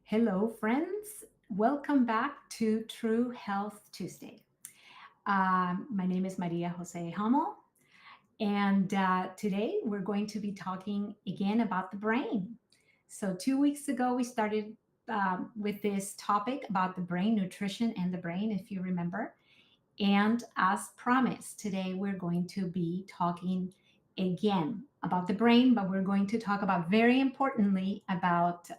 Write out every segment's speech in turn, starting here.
Hello, friends. Welcome back to True Health Tuesday. My name is Maria Jose Hummel, and today we're going to be talking again about the brain. So, 2 weeks ago, we started with this topic about the brain, nutrition, and the brain, if you remember. And as promised, today we're going to be talking again about the brain, but we're going to talk about very importantly about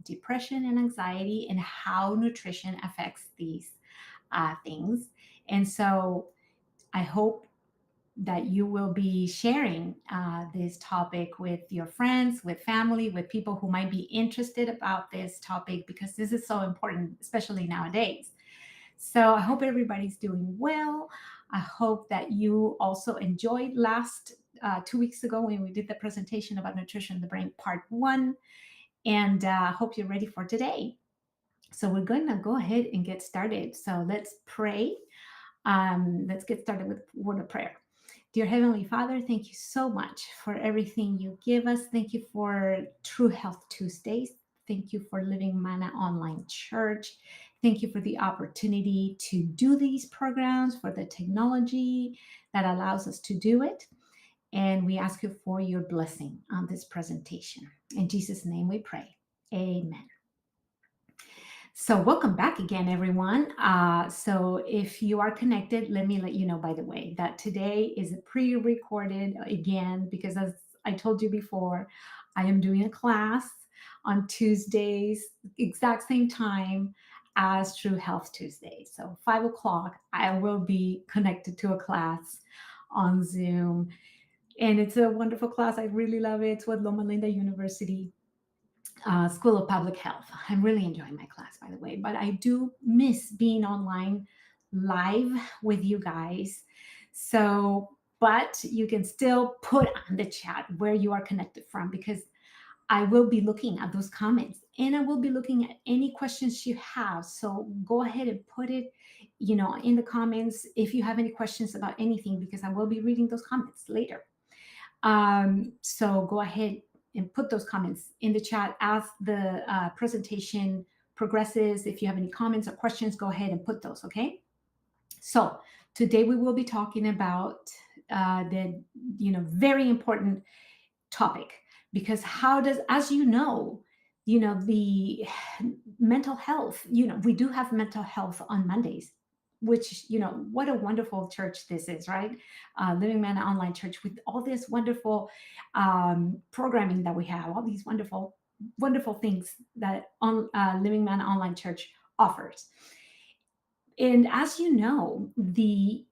depression and anxiety and how nutrition affects these things. And so I hope that you will be sharing this topic with your friends, with family, with people who might be interested about this topic because this is so important, especially nowadays. So I hope everybody's doing well. I hope that you also enjoyed last 2 weeks ago when we did the presentation about nutrition in the brain, part one. And I hope you're ready for today. So we're going to go ahead and get started. So let's pray. Let's get started with word of prayer. Dear Heavenly Father, thank you so much for everything you give us. Thank you for True Health Tuesdays. Thank you for Living Manna Online Church. Thank you for the opportunity to do these programs, for the technology that allows us to do it. And we ask you for your blessing on this presentation. In Jesus' name we pray. Amen. So, welcome back again, everyone. So, if you are connected, let me let you know, by the way, that today is pre recorded again because, as I told you before, I am doing a class on Tuesdays, exact same time as True Health Tuesday. So, 5 o'clock, I will be connected to a class on Zoom. And it's a wonderful class. I really love it. It's with Loma Linda University. School of Public Health. I'm really enjoying my class, by the way, but I do miss being online live with you guys. So, but you can still put on the chat where you are connected from because I will be looking at those comments and I will be looking at any questions you have. So go ahead and put it, in the comments if you have any questions about anything because I will be reading those comments later. So go ahead and put those comments in the chat as the presentation progresses. If you have any comments or questions, go ahead and put those, okay? So today we will be talking about the, very important topic because how does, as the mental health, we do have mental health on Mondays, which, what a wonderful church this is, right? Living Manna Online Church with all this wonderful programming that we have, all these wonderful, wonderful things that Living Manna Online Church offers. And as you know, the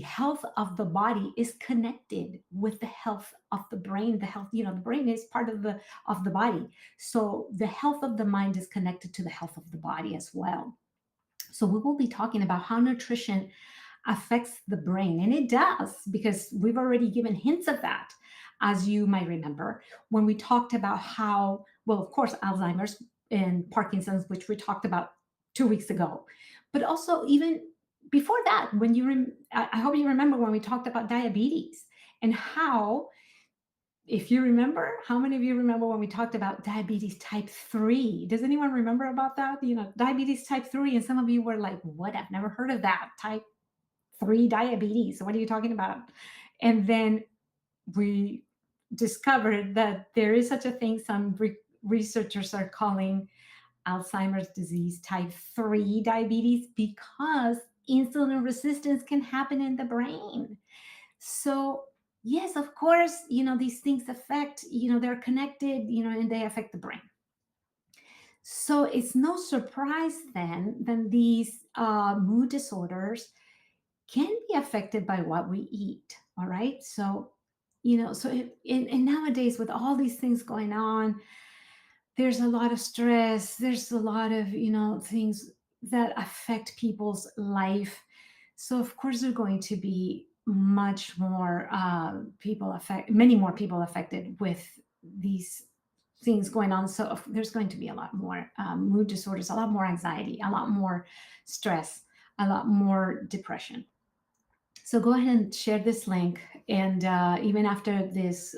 health of the body is connected with the health of the brain. The health, the brain is part of the body. So the health of the mind is connected to the health of the body as well. So we will be talking about how nutrition affects the brain. And it does, because we've already given hints of that, as you might remember, when we talked about how, well, of course, Alzheimer's and Parkinson's, which we talked about 2 weeks ago, but also even before that, when I hope you remember when we talked about diabetes and how, if you remember, how many of you remember when we talked about diabetes type 3? Does anyone remember about that? Diabetes type 3. And some of you were like, what? I've never heard of that. Type 3 diabetes. What are you talking about? And then we discovered that there is such a thing some researchers are calling Alzheimer's disease type 3 diabetes because insulin resistance can happen in the brain. So, yes, of course, these things affect, they're connected, and they affect the brain. So it's no surprise then that these mood disorders can be affected by what we eat. All right. So, and nowadays with all these things going on, there's a lot of stress. There's a lot of, things that affect people's life. So of course, there are going to be much more many more people affected with these things going on. So there's going to be a lot more mood disorders, a lot more anxiety, a lot more stress, a lot more depression. So go ahead and share this link And even after this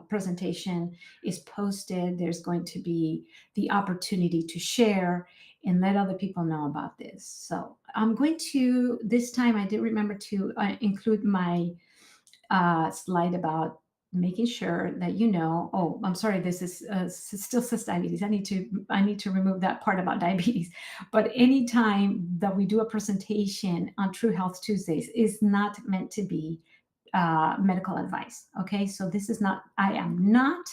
presentation is posted, there's going to be the opportunity to share and let other people know about this. So I'm going to, this time I did remember to include my slide about making sure that you know. Oh, I'm sorry, this is still says diabetes. I need to remove that part about diabetes. But anytime that we do a presentation on True Health Tuesdays is not meant to be medical advice. Okay, so this is not, I am not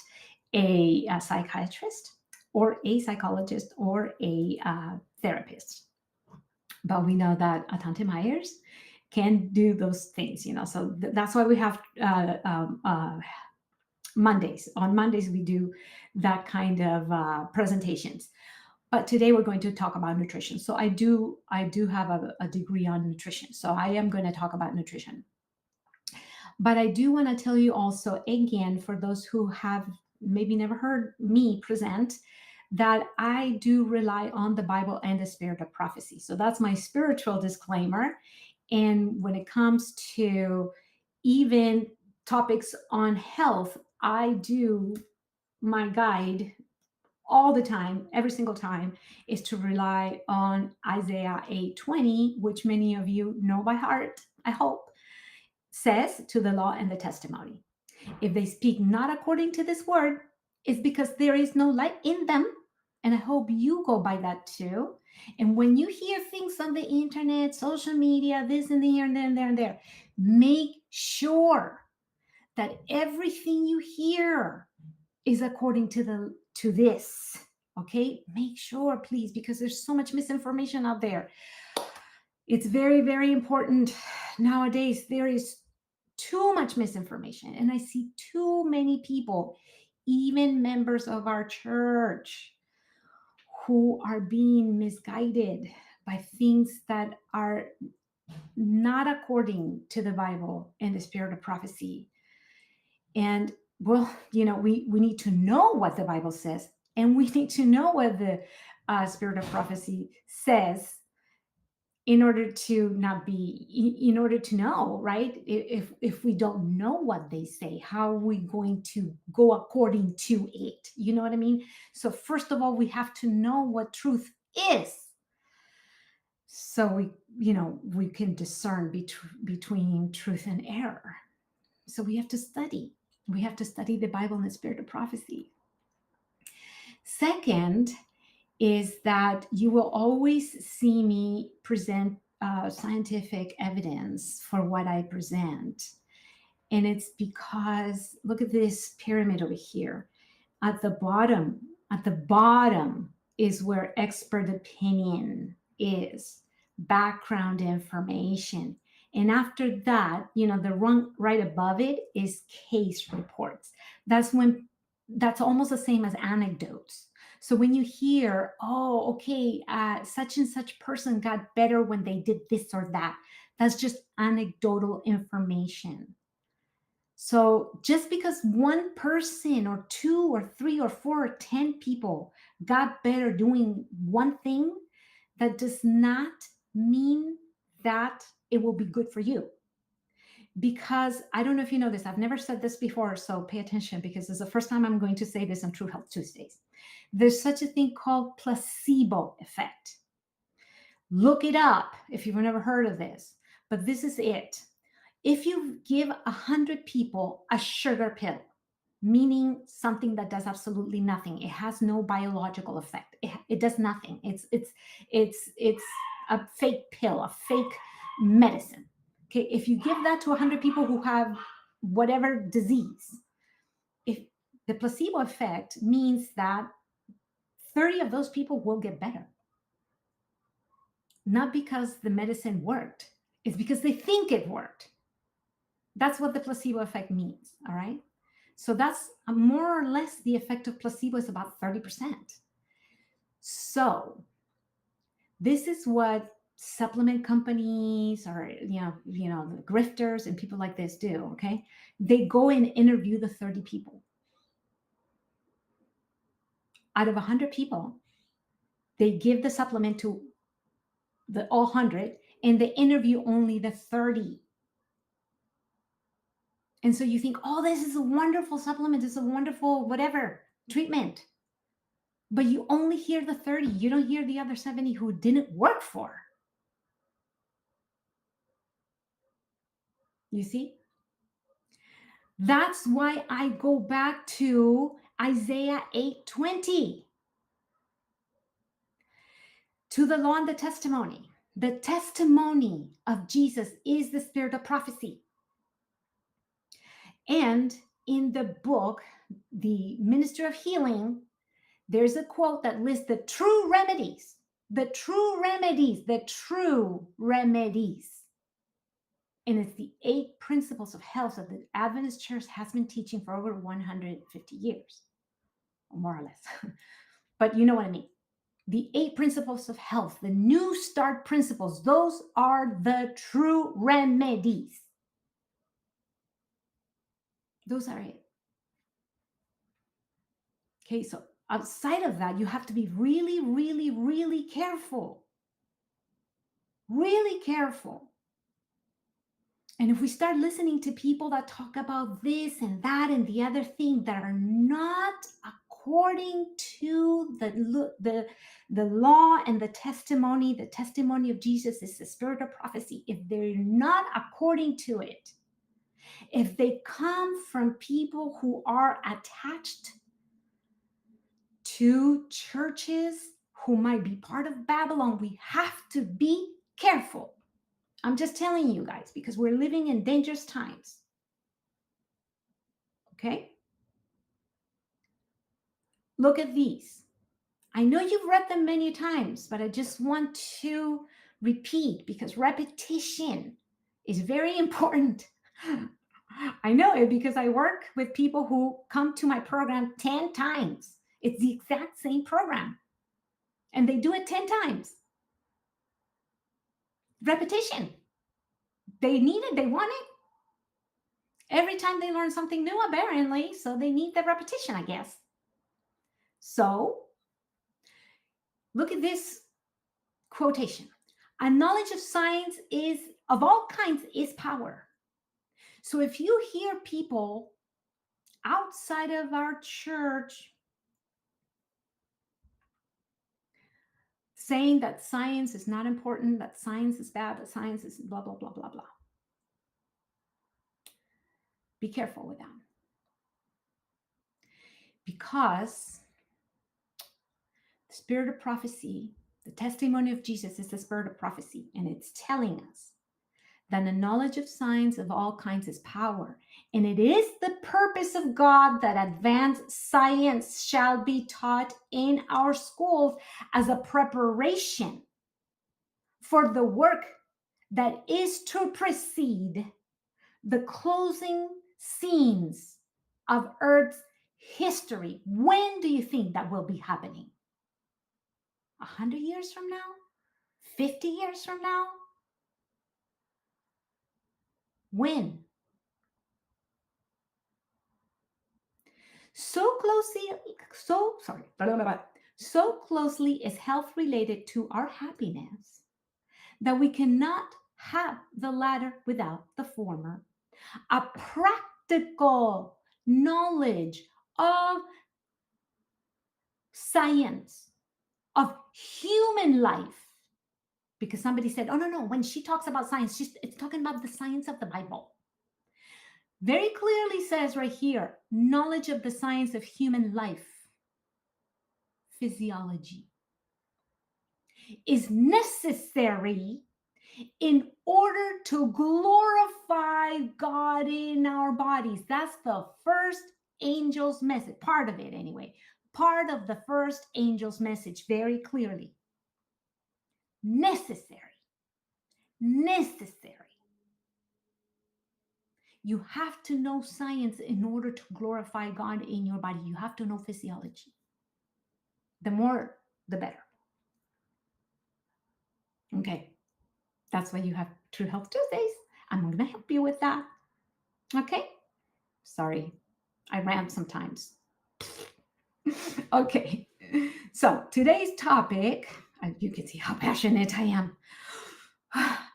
a psychiatrist or a psychologist or a therapist, but we know that Atante Myers can do those things, you know. So that's why we have Mondays. On Mondays, we do that kind of presentations. But today we're going to talk about nutrition. So I do have a degree on nutrition. So I am going to talk about nutrition. But I do want to tell you also, again, for those who have maybe never heard me present, that I do rely on the Bible and the spirit of prophecy. So that's my spiritual disclaimer. And when it comes to even topics on health, I do, my guide all the time, every single time, is to rely on Isaiah 8:20, which many of you know by heart, I hope, says to the law and the testimony. If they speak not according to this word, it's because there is no light in them. And I hope you go by that too. And when you hear things on the internet, social media, this and here and there and there and there, make sure that everything you hear is according to this. Okay? Make sure, please, because there's so much misinformation out there. It's very, very important nowadays. There is too much misinformation, and I see too many people, even members of our church, who are being misguided by things that are not according to the Bible and the spirit of prophecy. And well, you know, we need to know what the Bible says, and we need to know what the spirit of prophecy says in order to not be, in order to know, right? If we don't know what they say, how are we going to go according to it? You know what I mean? So first of all, we have to know what truth is, so we can discern between truth and error. So we have to study. We have to study the Bible and the spirit of prophecy. Second is that you will always see me present scientific evidence for what I present. And it's because, look at this pyramid over here. At the bottom is where expert opinion is, background information. And after that, the rung right above it is case reports. That's almost the same as anecdotes. So when you hear, oh, okay, such and such person got better when they did this or that, that's just anecdotal information. So just because one person or two or three or four or 10 people got better doing one thing, that does not mean that it will be good for you. Because I don't know if you know this, I've never said this before, so pay attention, because this is the first time I'm going to say this on True Health Tuesdays. There's such a thing called placebo effect. Look it up if you've never heard of this, but this is it. If you give 100 people a sugar pill, meaning something that does absolutely nothing, it has no biological effect, it does nothing, it's a fake pill, a fake medicine. Okay, if you give that to 100 people who have whatever disease, if the placebo effect means that 30 of those people will get better, not because the medicine worked, it's because they think it worked. That's what the placebo effect means. All right. So that's more or less the effect of placebo is about 30%. So this is what supplement companies, or the grifters and people like this do. Okay. They go and interview the 30 people. Out of 100 people, they give the supplement to the all 100, and they interview only the 30. And so you think, oh, this is a wonderful supplement, this is a wonderful whatever treatment. But you only hear the 30. You don't hear the other 70 who didn't work for. You see? That's why I go back to Isaiah 8:20. To the law and the testimony. The testimony of Jesus is the spirit of prophecy. And in the book, The Minister of Healing, there's a quote that lists the true remedies, the true remedies, the true remedies. And it's the 8 principles of health that the Adventist Church has been teaching for over 150 years, or more or less. But you know what I mean. The 8 principles of health, the New Start principles, those are the true remedies. Those are it. Okay, so outside of that, you have to be really, really, really careful. Really careful. And if we start listening to people that talk about this and that and the other thing that are not according to the law and the testimony of Jesus is the spirit of prophecy. If they're not according to it, if they come from people who are attached to churches who might be part of Babylon, we have to be careful. I'm just telling you guys, because we're living in dangerous times. Okay? Look at these. I know you've read them many times, but I just want to repeat because repetition is very important. I know it because I work with people who come to my program 10 times. It's the exact same program. And they do it 10 times. Repetition. They need it, they want it. Every time they learn something new, apparently, so they need the repetition, I guess. So, look at this quotation. A knowledge of science is, of all kinds, is power. So if you hear people outside of our church saying that science is not important, that science is bad, that science is blah, blah, blah, blah, blah, be careful with that. Because the spirit of prophecy, the testimony of Jesus is the spirit of prophecy, and it's telling us that the knowledge of science of all kinds is power. And it is the purpose of God that advanced science shall be taught in our schools as a preparation for the work that is to precede the closing scenes of Earth's history. When do you think that will be happening? 100 years from now? 50 years from now? When? So closely is health related to our happiness that we cannot have the latter without the former. A practical knowledge of science, of human life. Because somebody said, oh, no, when she talks about science, it's talking about the science of the Bible. Very clearly says right here, knowledge of the science of human life, physiology, is necessary in order to glorify God in our bodies. That's the first angel's message, part of it anyway, part of the first angel's message, very clearly. Necessary. You have to know science in order to glorify God in your body. You have to know physiology. The more, the better. Okay. That's why you have True Health Tuesdays. I'm going to help you with that. Okay. Sorry, I rant sometimes. Okay. So today's topic, you can see how passionate I am.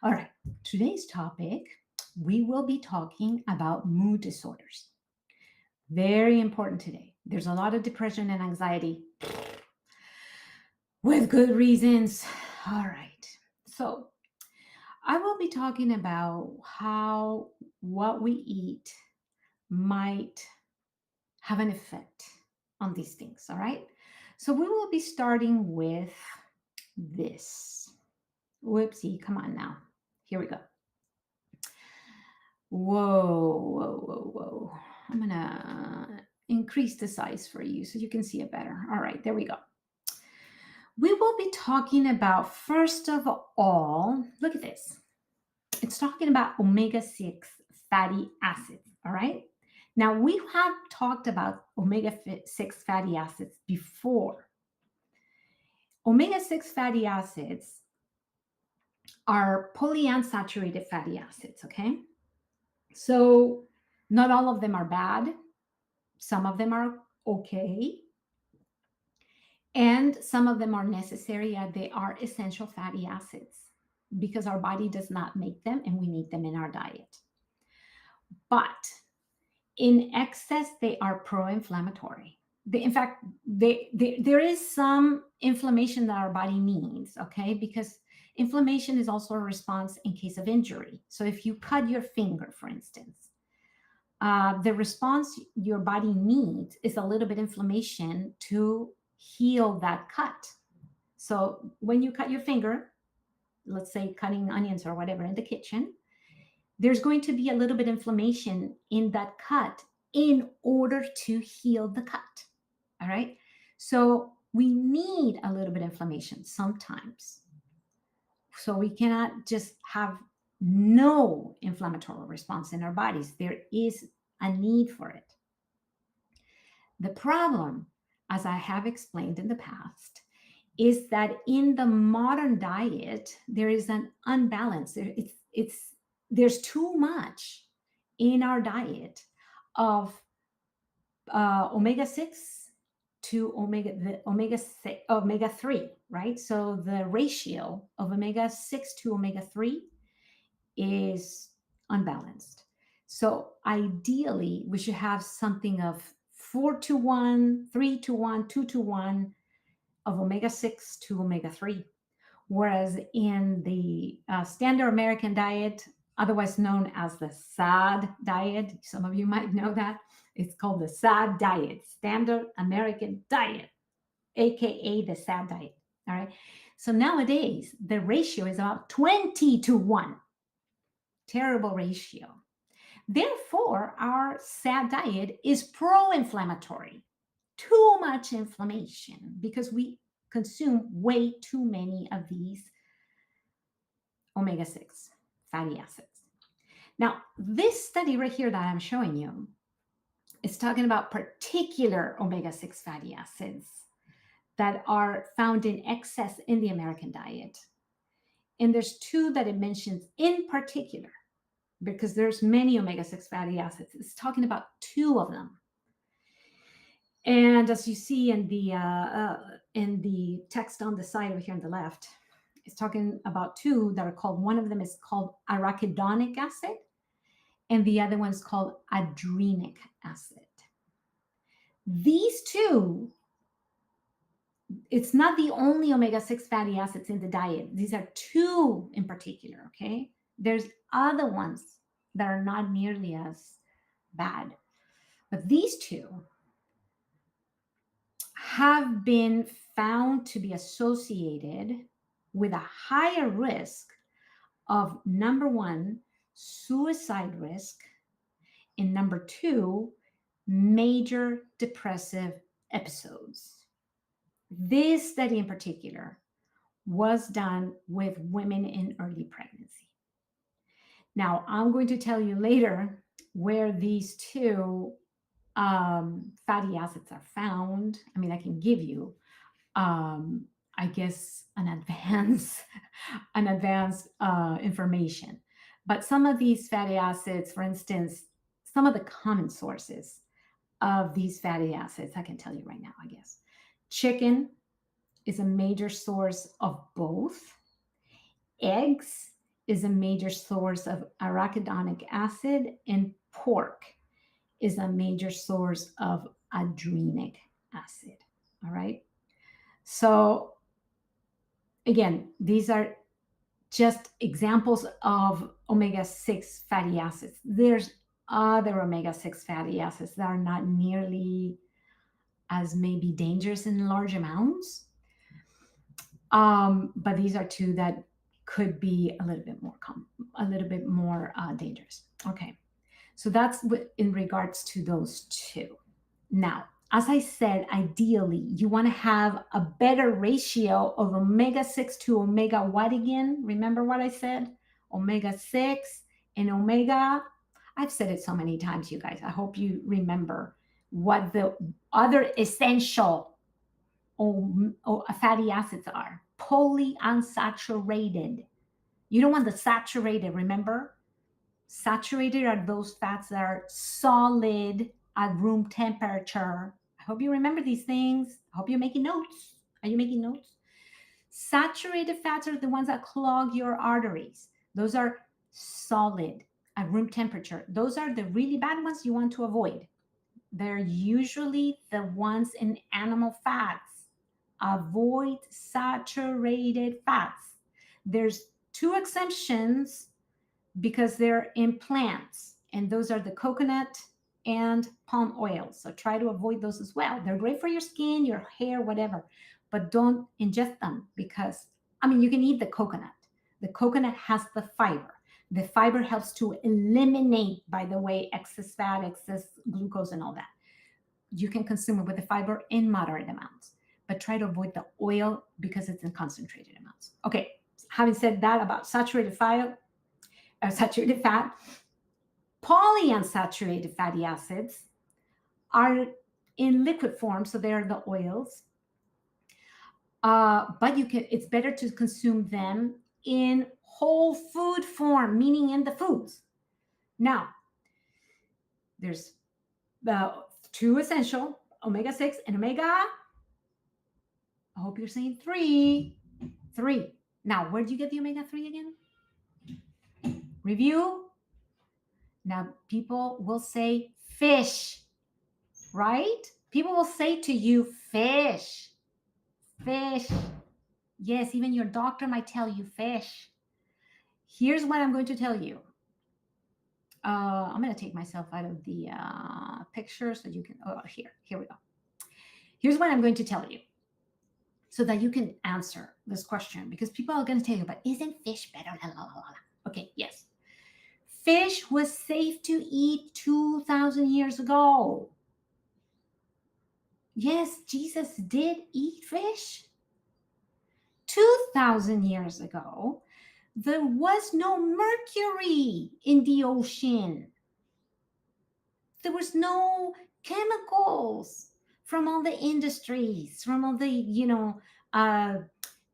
All right. Today's topic, we will be talking about mood disorders. Very important today. There's a lot of depression and anxiety with good reasons. All right. So, I will be talking about how what we eat might have an effect on these things. All right. So, we will be starting with this. Whoopsie. Come on now. Here we go. Whoa. I'm going to increase the size for you so you can see it better. All right. There we go. We will be talking about, first of all, look at this. It's talking about omega-6 fatty acids, all right? Now, we have talked about omega-6 fatty acids before. Omega-6 fatty acids are polyunsaturated fatty acids, okay? So, not all of them are bad. Some of them are okay. And some of them are necessary, and they are essential fatty acids because our body does not make them and we need them in our diet. But in excess, they are pro-inflammatory. In fact, there is some inflammation that our body needs, okay? Because inflammation is also a response in case of injury. So if you cut your finger, for instance, the response your body needs is a little bit inflammation to heal that cut. So when you cut your finger, let's say cutting onions or whatever in the kitchen, there's going to be a little bit inflammation in that cut in order to heal the cut. All right. So we need a little bit of inflammation sometimes. So we cannot just have no inflammatory response in our bodies. There is a need for it. The problem, as I have explained in the past, is that in the modern diet, there is an unbalance. There's too much in our diet of omega-6 to omega-3, right? So the ratio of omega-6 to omega-3 is unbalanced. So ideally, we should have something of 4-1, 3-1, 2-1 of omega-6 to omega-3. Whereas in the standard American diet, otherwise known as the SAD diet, some of you might know that, it's called the SAD diet, Standard American Diet, AKA the SAD diet. All right. So nowadays, the ratio is about 20-1. Terrible ratio. Therefore, our SAD diet is pro-inflammatory. Too much inflammation because we consume way too many of these omega-6 fatty acids. Now, this study right here that I'm showing you is talking about particular omega-6 fatty acids that are found in excess in the American diet. And there's two that it mentions in particular because there's many omega-6 fatty acids. It's talking about two of them. And as you see in the text on the side over here on the left, it's talking about two that are called, one of them is called arachidonic acid, and the other one's called adrenic acid. These two, it's not the only omega-6 fatty acids in the diet. These are two in particular, okay? There's other ones that are not nearly as bad. But these two have been found to be associated with a higher risk of, number one, suicide risk, and number two, major depressive episodes. This study in particular was done with women in early pregnancy. Now, I'm going to tell you later where these two fatty acids are found. I mean, I can give you, I guess, an advanced information. But some of these fatty acids, for instance, some of the common sources of these fatty acids, I can tell you right now, I guess. Chicken is a major source of both. Eggs is a major source of arachidonic acid, and pork is a major source of adrenic acid. All right. So, again, these are just examples of omega 6 fatty acids. There's other omega 6 fatty acids that are not nearly as maybe dangerous in large amounts. But these are two that could be a little bit more dangerous. Okay, so that's in regards to those two. Now, as I said, ideally, you want to have a better ratio of omega 6 to omega what again? Remember what I said? Omega 6 and omega. I've said it so many times, you guys. I hope you remember what the other essential fatty acids are. Polyunsaturated. You don't want the saturated, remember? Saturated are those fats that are solid at room temperature. I hope you remember these things. I hope you're making notes. Are you making notes? Saturated fats are the ones that clog your arteries. Those are solid at room temperature. Those are the really bad ones you want to avoid. They're usually the ones in animal fats. Avoid saturated fats. There's two exemptions because they're in plants, and those are the coconut and palm oil. So try to avoid those as well. They're great for your skin, your hair, whatever, but don't ingest them because, I mean, you can eat the coconut. The coconut has the fiber. The fiber helps to eliminate, by the way, excess fat, excess glucose, and all that. You can consume it with the fiber in moderate amounts, but try to avoid the oil because it's in concentrated amounts. Okay, having said that about saturated fat, polyunsaturated fatty acids are in liquid form, so they are the oils. But it's better to consume them in whole food form, meaning in the foods. Now, there's the two essential, omega 6 and omega, I hope you're saying 3. Now, where do you get the omega 3 again? Review. Now, people will say fish, right? People will say to you, fish. Yes, even your doctor might tell you fish. Here's what I'm going to tell you. I'm going to take myself out of the picture so you can, here we go. Here's what I'm going to tell you so that you can answer this question, because people are going to tell you, but isn't fish better? Okay, yes. Fish was safe to eat 2,000 years ago. Yes, Jesus did eat fish. 2,000 years ago, there was no mercury in the ocean. There was no chemicals from all the industries, from all the,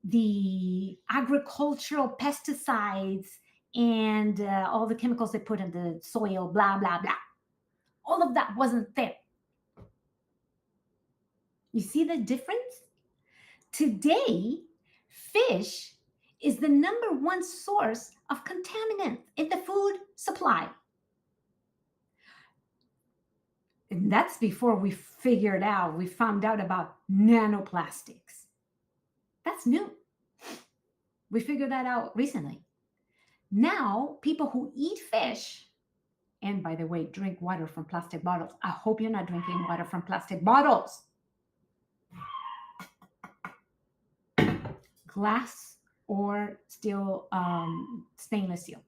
the agricultural pesticides and all the chemicals they put in the soil, blah, blah, blah. All of that wasn't there. You see the difference? Today, fish is the number one source of contaminants in the food supply. And that's before we found out about nanoplastics. That's new. We figured that out recently. Now, people who eat fish, and by the way, drink water from plastic bottles. I hope you're not drinking water from plastic bottles. Glass or steel, stainless steel.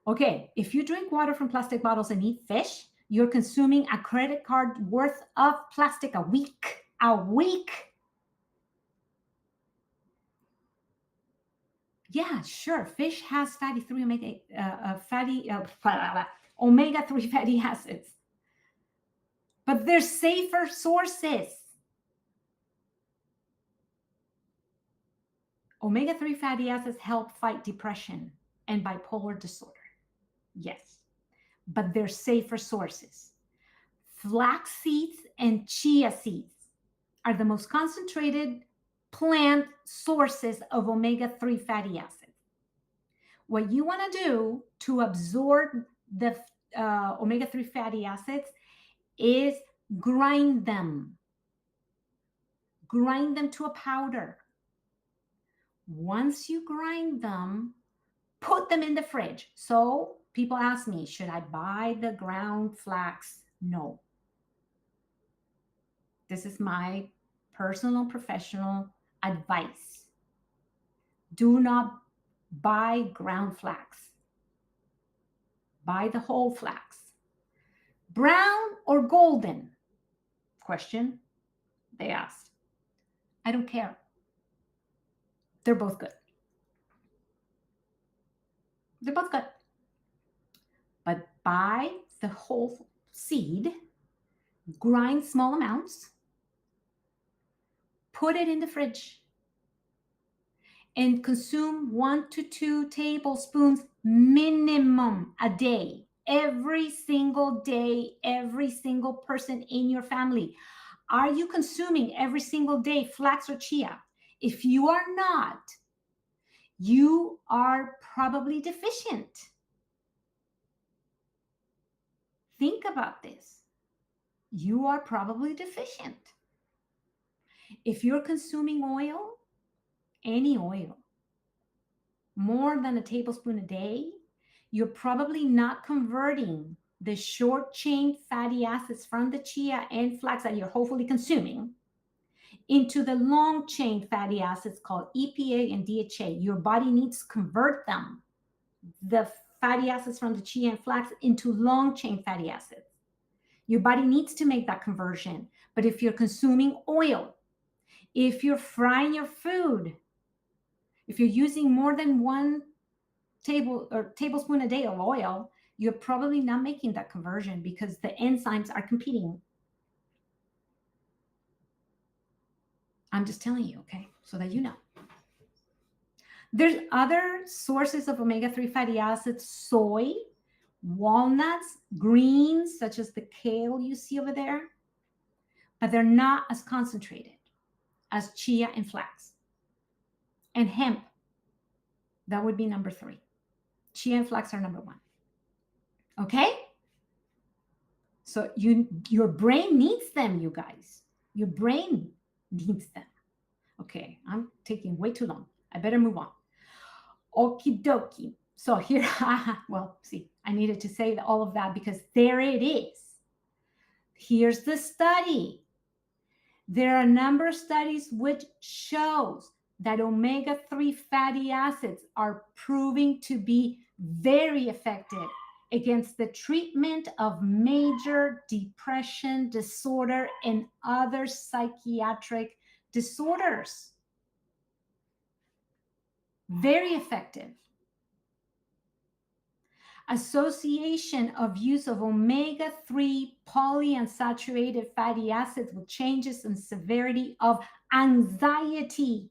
Okay, if you drink water from plastic bottles and eat fish, you're consuming a credit card worth of plastic a week. A week. Yeah, sure. Fish has omega-3 fatty acids, but they're safer sources. Omega-3 fatty acids help fight depression and bipolar disorder. Yes, but they're safer sources. Flax seeds and chia seeds are the most concentrated plant sources of omega-3 fatty acids. What you want to do to absorb the omega-3 fatty acids is grind them. Grind them to a powder. Once you grind them, put them in the fridge. So people ask me, should I buy the ground flax? No. This is my personal professional advice. Do not buy ground flax. Buy the whole flax. Brown or golden? Question they asked. I don't care. They're both good. They're both good. But buy the whole seed, grind small amounts, put it in the fridge, and consume 1 to 2 tablespoons minimum a day. Every single day, every single person in your family. Are you consuming every single day flax or chia? If you are not, you are probably deficient. Think about this. You are probably deficient. If you're consuming oil, any oil, more than a tablespoon a day, you're probably not converting the short chain fatty acids from the chia and flax that you're hopefully consuming into the long chain fatty acids called EPA and DHA. Your body needs to convert them, the fatty acids from the chia and flax, into long chain fatty acids. Your body needs to make that conversion. But if you're consuming oil, if you're frying your food, if you're using more than 1 tablespoon a day of oil, you're probably not making that conversion because the enzymes are competing. I'm just telling you, okay, so that you know. There's other sources of omega-3 fatty acids: soy, walnuts, greens, such as the kale you see over there, but they're not as concentrated as chia and flax. And hemp, that would be number 3. Chia and flax are number 1. Okay? So your brain needs them, you guys. Your brain needs them. Okay, I'm taking way too long. I better move on. Okie dokie. So here, well, see, I needed to say all of that because there it is. Here's the study. There are a number of studies which shows that omega-3 fatty acids are proving to be very effective against the treatment of major depression disorder and other psychiatric disorders. Very effective. Association of use of omega-3 polyunsaturated fatty acids with changes in severity of anxiety.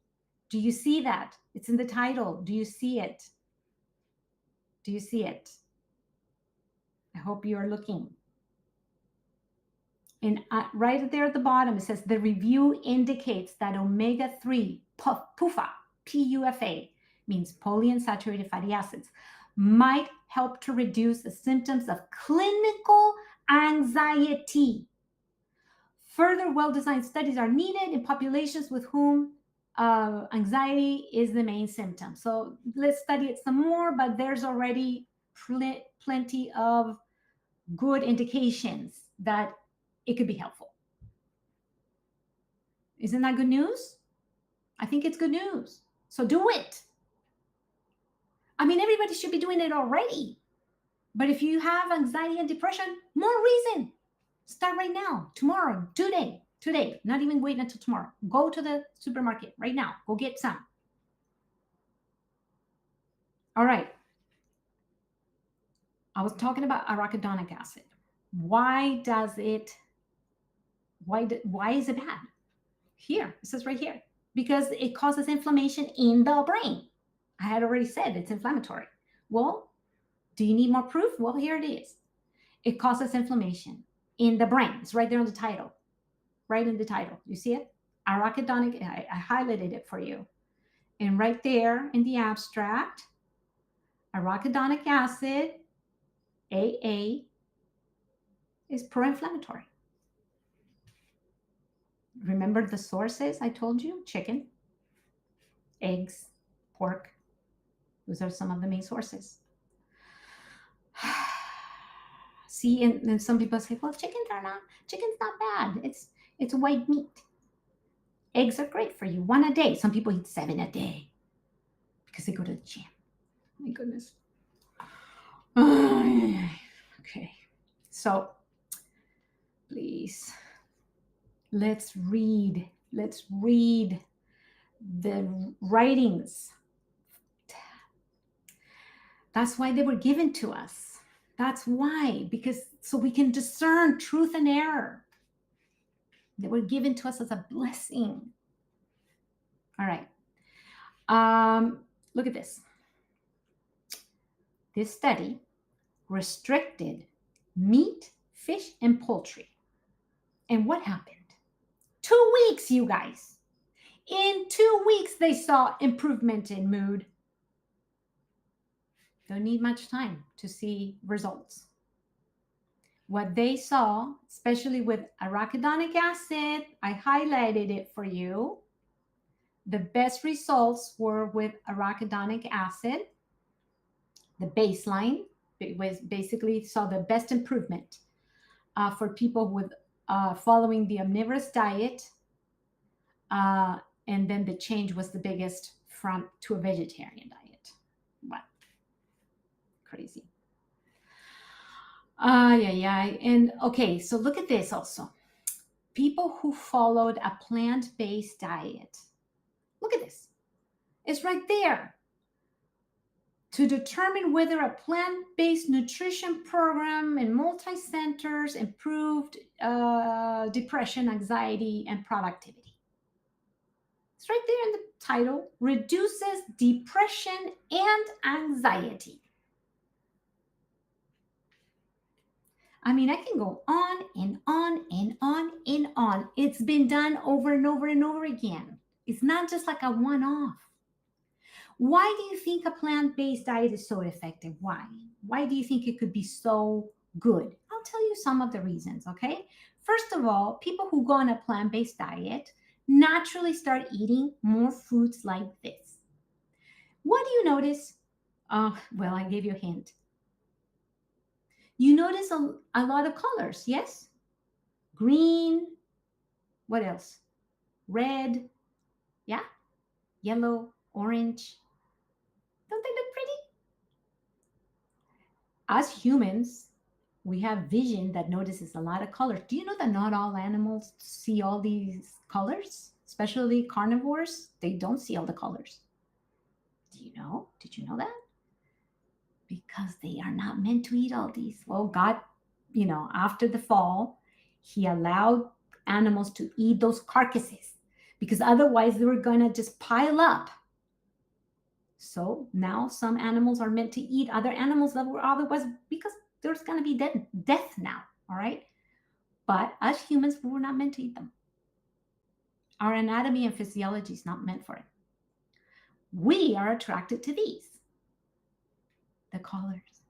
Do you see that? It's in the title. Do you see it? Do you see it? I hope you are looking. And right there at the bottom, it says the review indicates that omega-3, PUFA, P-U-F-A, means polyunsaturated fatty acids, might help to reduce the symptoms of clinical anxiety. Further well-designed studies are needed in populations with whom anxiety is the main symptom. So let's study it some more, but there's already plenty of good indications that it could be helpful. Isn't that good news? I think it's good news. So do it. I mean, everybody should be doing it already. But if you have anxiety and depression, more reason. Start right now, tomorrow, today, not even wait until tomorrow. Go to the supermarket right now. Go get some. All right. I was talking about arachidonic acid. Why is it bad? Here, it says right here. Because it causes inflammation in the brain. I had already said it's inflammatory. Well, do you need more proof? Well, here it is. It causes inflammation in the brain. It's right there on the title. Right in the title. You see it? Arachidonic, I highlighted it for you. And right there in the abstract, Arachidonic acid, AA, is pro-inflammatory. Remember the sources I told you? Chicken, eggs, pork. Those are some of the main sources. See, and some people say, well, chicken's not bad. It's white meat. Eggs are great for you. One a day. Some people eat 7 a day because they go to the gym. My goodness. Okay. So please, let's read the writings. That's why they were given to us. That's why, because so we can discern truth and error. They were given to us as a blessing. All right. Look at this. This study restricted meat, fish, and poultry. And what happened? 2 weeks, you guys. In 2 weeks, they saw improvement in mood. Don't need much time to see results. What they saw, especially with arachidonic acid, I highlighted it for you. The best results were with arachidonic acid. The baseline was basically saw the best improvement for people with following the omnivorous diet. And then the change was the biggest from to a vegetarian diet. What? Crazy. Yeah. And okay, so look at this also. People who followed a plant-based diet. Look at this. It's right there. To determine whether a plant-based nutrition program in multi-centers improved depression, anxiety, and productivity. It's right there in the title, reduces depression and anxiety. I mean, I can go on and on and on and on. It's been done over and over and over again. It's not just like a one-off. Why do you think a plant-based diet is so effective? Why? Why do you think it could be so good? I'll tell you some of the reasons, okay? First of all, people who go on a plant-based diet naturally start eating more foods like this. What do you notice? Well, I gave you a hint. You notice a lot of colors, yes? Green, what else? Red, yeah? Yellow, orange. Don't they look pretty? As humans, we have vision that notices a lot of colors. Do you know that not all animals see all these colors? Especially carnivores, they don't see all the colors. Do you know? Did you know that? Because they are not meant to eat all these. Well, God, after the fall, he allowed animals to eat those carcasses because otherwise they were going to just pile up. So now some animals are meant to eat other animals that were otherwise, because there's going to be death now, all right? But as humans, we were not meant to eat them. Our anatomy and physiology is not meant for it. We are attracted to these. The colors.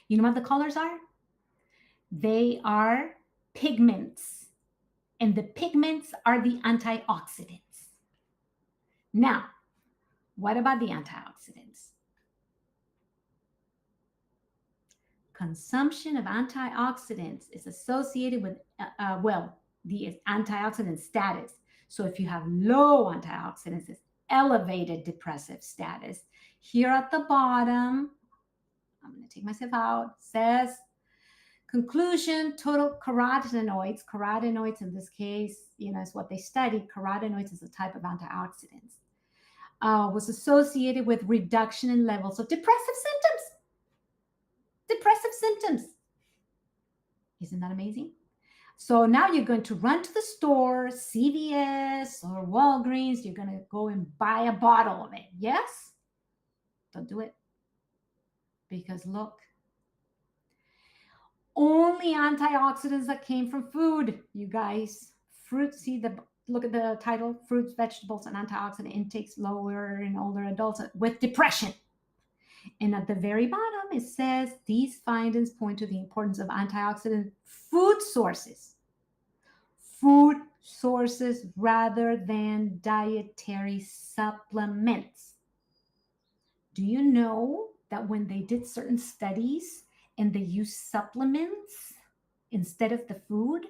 You know what the colors are? They are pigments. And the pigments are the antioxidants. Now, what about the antioxidants? Consumption of antioxidants is associated with, the antioxidant status. So if you have low antioxidants, it's elevated depressive status. Here at the bottom, I'm going to take myself out, says, conclusion, total carotenoids. Carotenoids in this case, is what they studied. Carotenoids is a type of antioxidants. Was associated with reduction in levels of depressive symptoms. Depressive symptoms. Isn't that amazing? So now you're going to run to the store, CVS or Walgreens. You're going to go and buy a bottle of it. Yes? Don't do it. Because look, only antioxidants that came from food, you guys. Fruit, look at the title, fruits, vegetables, and antioxidant intakes lower in older adults with depression. And at the very bottom, it says these findings point to the importance of antioxidant food sources, food sources rather than dietary supplements. Do you know that when they did certain studies and they used supplements instead of the food?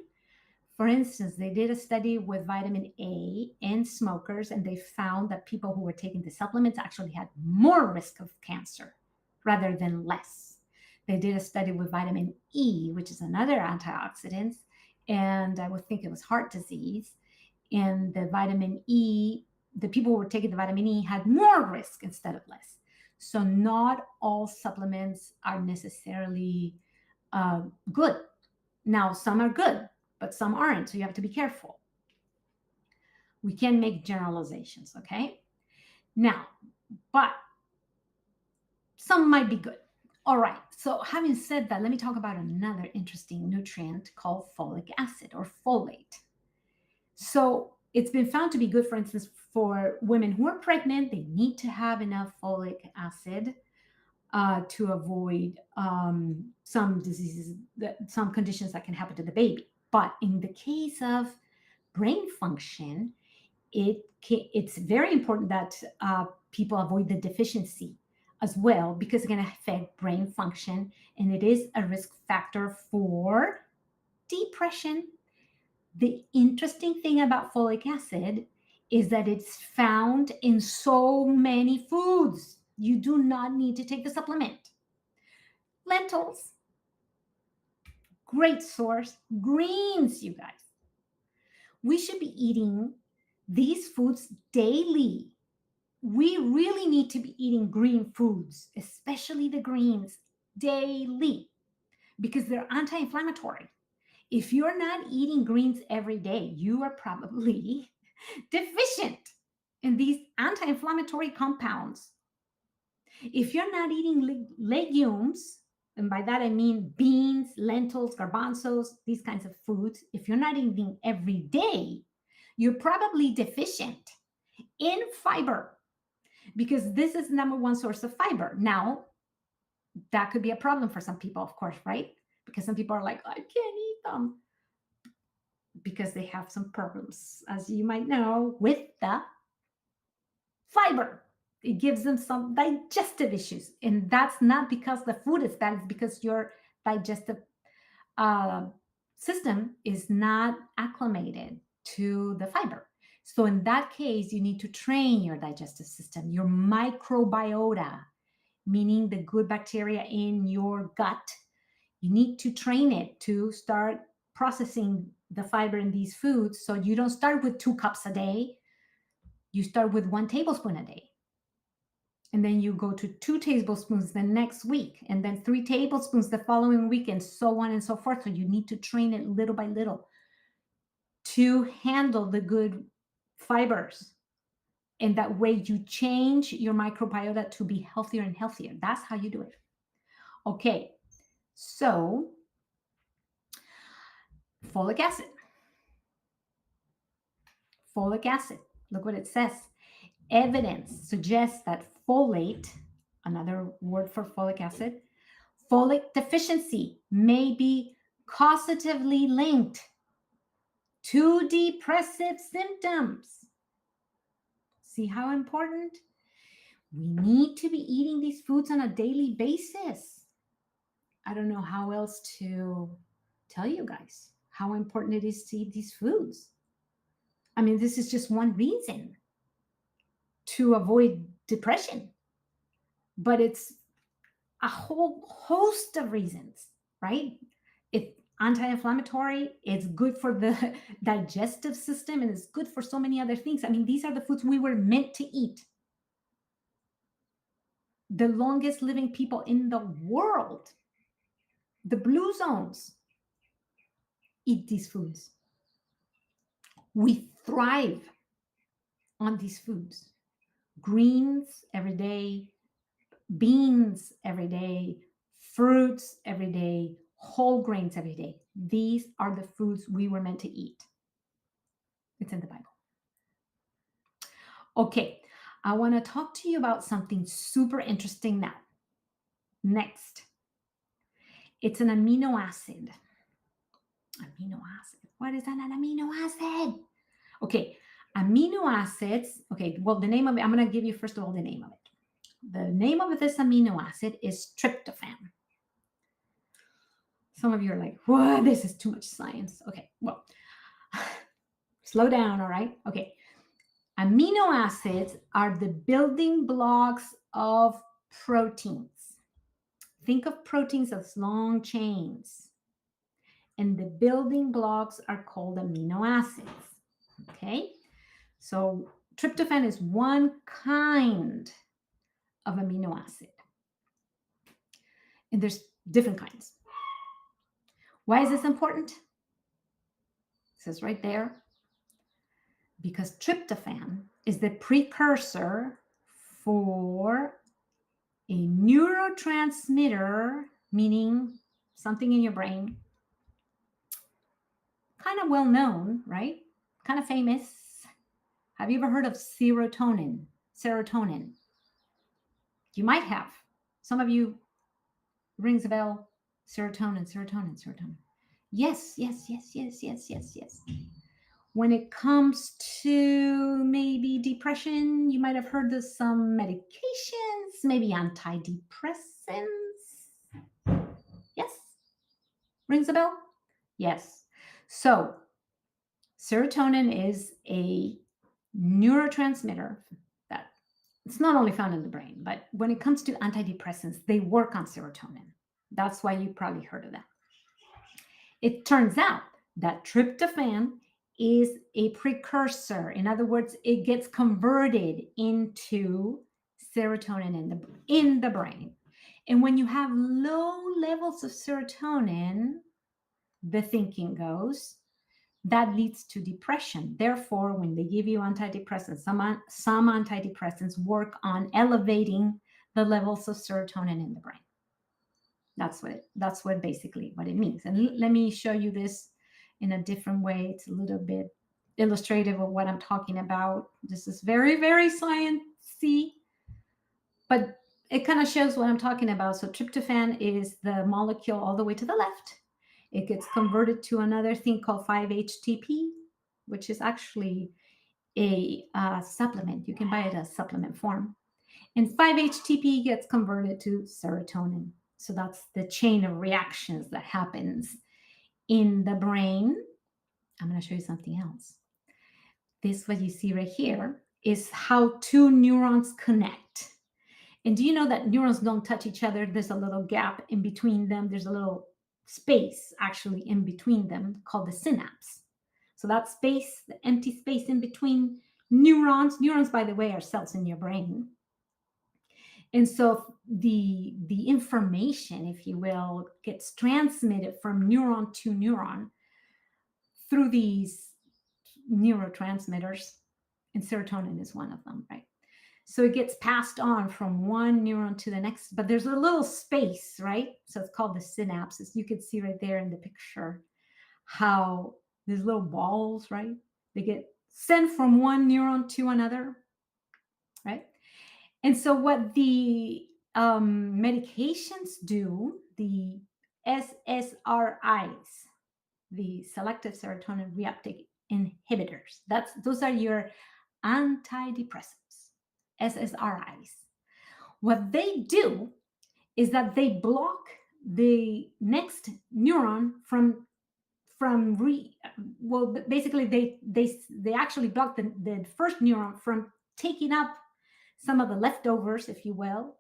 For instance, they did a study with vitamin A in smokers, and they found that people who were taking the supplements actually had more risk of cancer rather than less. They did a study with vitamin E, which is another antioxidant, and I would think it was heart disease. And the vitamin E, the people who were taking the vitamin E had more risk instead of less. So, not all supplements are necessarily good. Now, some are good, but some aren't. So you have to be careful. We can make generalizations, okay? Now, but some might be good. All right. So, having said that, let me talk about another interesting nutrient called folic acid or folate. So, it's been found to be good, for instance, for women who are pregnant. They need to have enough folic acid to avoid some diseases, some conditions that can happen to the baby. But in the case of brain function, it's very important that people avoid the deficiency as well because it can affect brain function and it is a risk factor for depression. The interesting thing about folic acid is that it's found in so many foods. You do not need to take the supplement. Lentils, great source. Greens, you guys. We should be eating these foods daily. We really need to be eating green foods, especially the greens, daily because they're anti inflammatory. If you're not eating greens every day, you are probably deficient in these anti inflammatory compounds. If you're not eating legumes, and by that I mean beans, lentils, garbanzos, these kinds of foods, if you're not eating every day, you're probably deficient in fiber because this is the number one source of fiber. Now, that could be a problem for some people, of course, right? Because some people are like, I can't eat them because they have some problems, as you might know, with the fiber. It gives them some digestive issues. And that's not because the food is bad, it's because your digestive uh, system is not acclimated to the fiber. So, in that case, you need to train your digestive system, your microbiota, meaning the good bacteria in your gut. You need to train it to start processing the fiber in these foods. So, you don't start with 2 cups a day, you start with 1 tablespoon a day and then you go to 2 tablespoons the next week, and then 3 tablespoons the following week, and so on and so forth. So you need to train it little by little to handle the good fibers. And that way you change your microbiota to be healthier and healthier. That's how you do it. Okay, so folic acid. Folic acid. Look what it says. Evidence suggests that folate, another word for folic acid, folic deficiency may be causatively linked to depressive symptoms. See how important? We need to be eating these foods on a daily basis. I don't know how else to tell you guys how important it is to eat these foods. I mean, this is just one reason to avoid depression, but it's a whole host of reasons, right? It's anti-inflammatory, it's good for the digestive system, and it's good for so many other things. I mean, these are the foods we were meant to eat. The longest living people in the world, the blue zones, eat these foods. We thrive on these foods. Greens every day, beans every day, fruits every day, whole grains every day. These are the foods we were meant to eat. It's in the Bible. Okay, I want to talk to you about something super interesting now. Next, it's an amino acid. Amino acid. What is an amino acid? Okay, amino acids. Okay, well, the name of it, I'm going to give you first of all the name of it. The name of this amino acid is tryptophan. Some of you are like, what? This is too much science. Okay, well, slow down, all right? Okay, amino acids are the building blocks of proteins. Think of proteins as long chains, and the building blocks are called amino acids. Okay, so tryptophan is one kind of amino acid, and there's different kinds. Why is this important? It says right there, because tryptophan is the precursor for a neurotransmitter, meaning something in your brain, kind of well known, right? Kind of famous. Have you ever heard of serotonin? Serotonin. You might have. Some of you rings a bell. Serotonin, serotonin, serotonin. Yes, yes, yes, yes, yes, yes, yes. When it comes to maybe depression, you might have heard of some medications, maybe antidepressants. Yes? Rings a bell? Yes. So, serotonin is a neurotransmitter that it's not only found in the brain, but when it comes to antidepressants, they work on serotonin. That's why you probably heard of that. It turns out that tryptophan is a precursor. In other words, it gets converted into serotonin in the brain. And when you have low levels of serotonin, the thinking goes, that leads to depression. Therefore, when they give you antidepressants, some antidepressants work on elevating the levels of serotonin in the brain. That's what basically what it means. And let me show you this in a different way. It's a little bit illustrative of what I'm talking about. This is very, very sciencey, but it kind of shows what I'm talking about. So tryptophan is the molecule all the way to the left. It gets converted to another thing called 5-HTP, which is actually a supplement. You can buy it as supplement form. And 5-HTP gets converted to serotonin. So that's the chain of reactions that happens in the brain. I'm going to show you something else. This, what you see right here, is how two neurons connect. And do you know that neurons don't touch each other? There's a little gap in between them. There's a little space actually in between them called the synapse. So that space, the empty space in between neurons, by the way, are cells in your brain. And so the information, if you will, gets transmitted from neuron to neuron through these neurotransmitters, and serotonin is one of them, right? So it gets passed on from one neuron to the next, but there's a little space, right? So it's called the synapses. You can see right there in the picture how these little balls, right? They get sent from one neuron to another, right? And so what the medications do, the SSRIs, the selective serotonin reuptake inhibitors, those are your antidepressants, SSRIs. What they do is that they block the next neuron basically they actually block the first neuron from taking up some of the leftovers, if you will,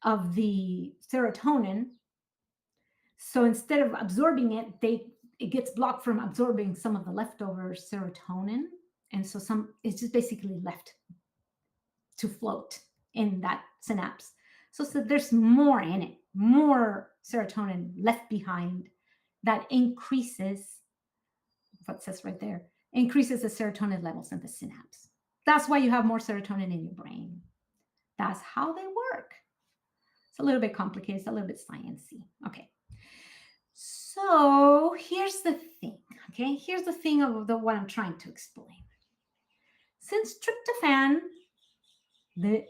of the serotonin. So instead of absorbing it, it gets blocked from absorbing some of the leftover serotonin, and so it's just basically left to float in that synapse. So there's more in it, more serotonin left behind that increases what says right there, increases the serotonin levels in the synapse. That's why you have more serotonin in your brain. That's how they work. It's a little bit complicated. It's a little bit sciencey. Okay. So here's the thing. Okay. Here's the thing of what I'm trying to explain. Since tryptophan, the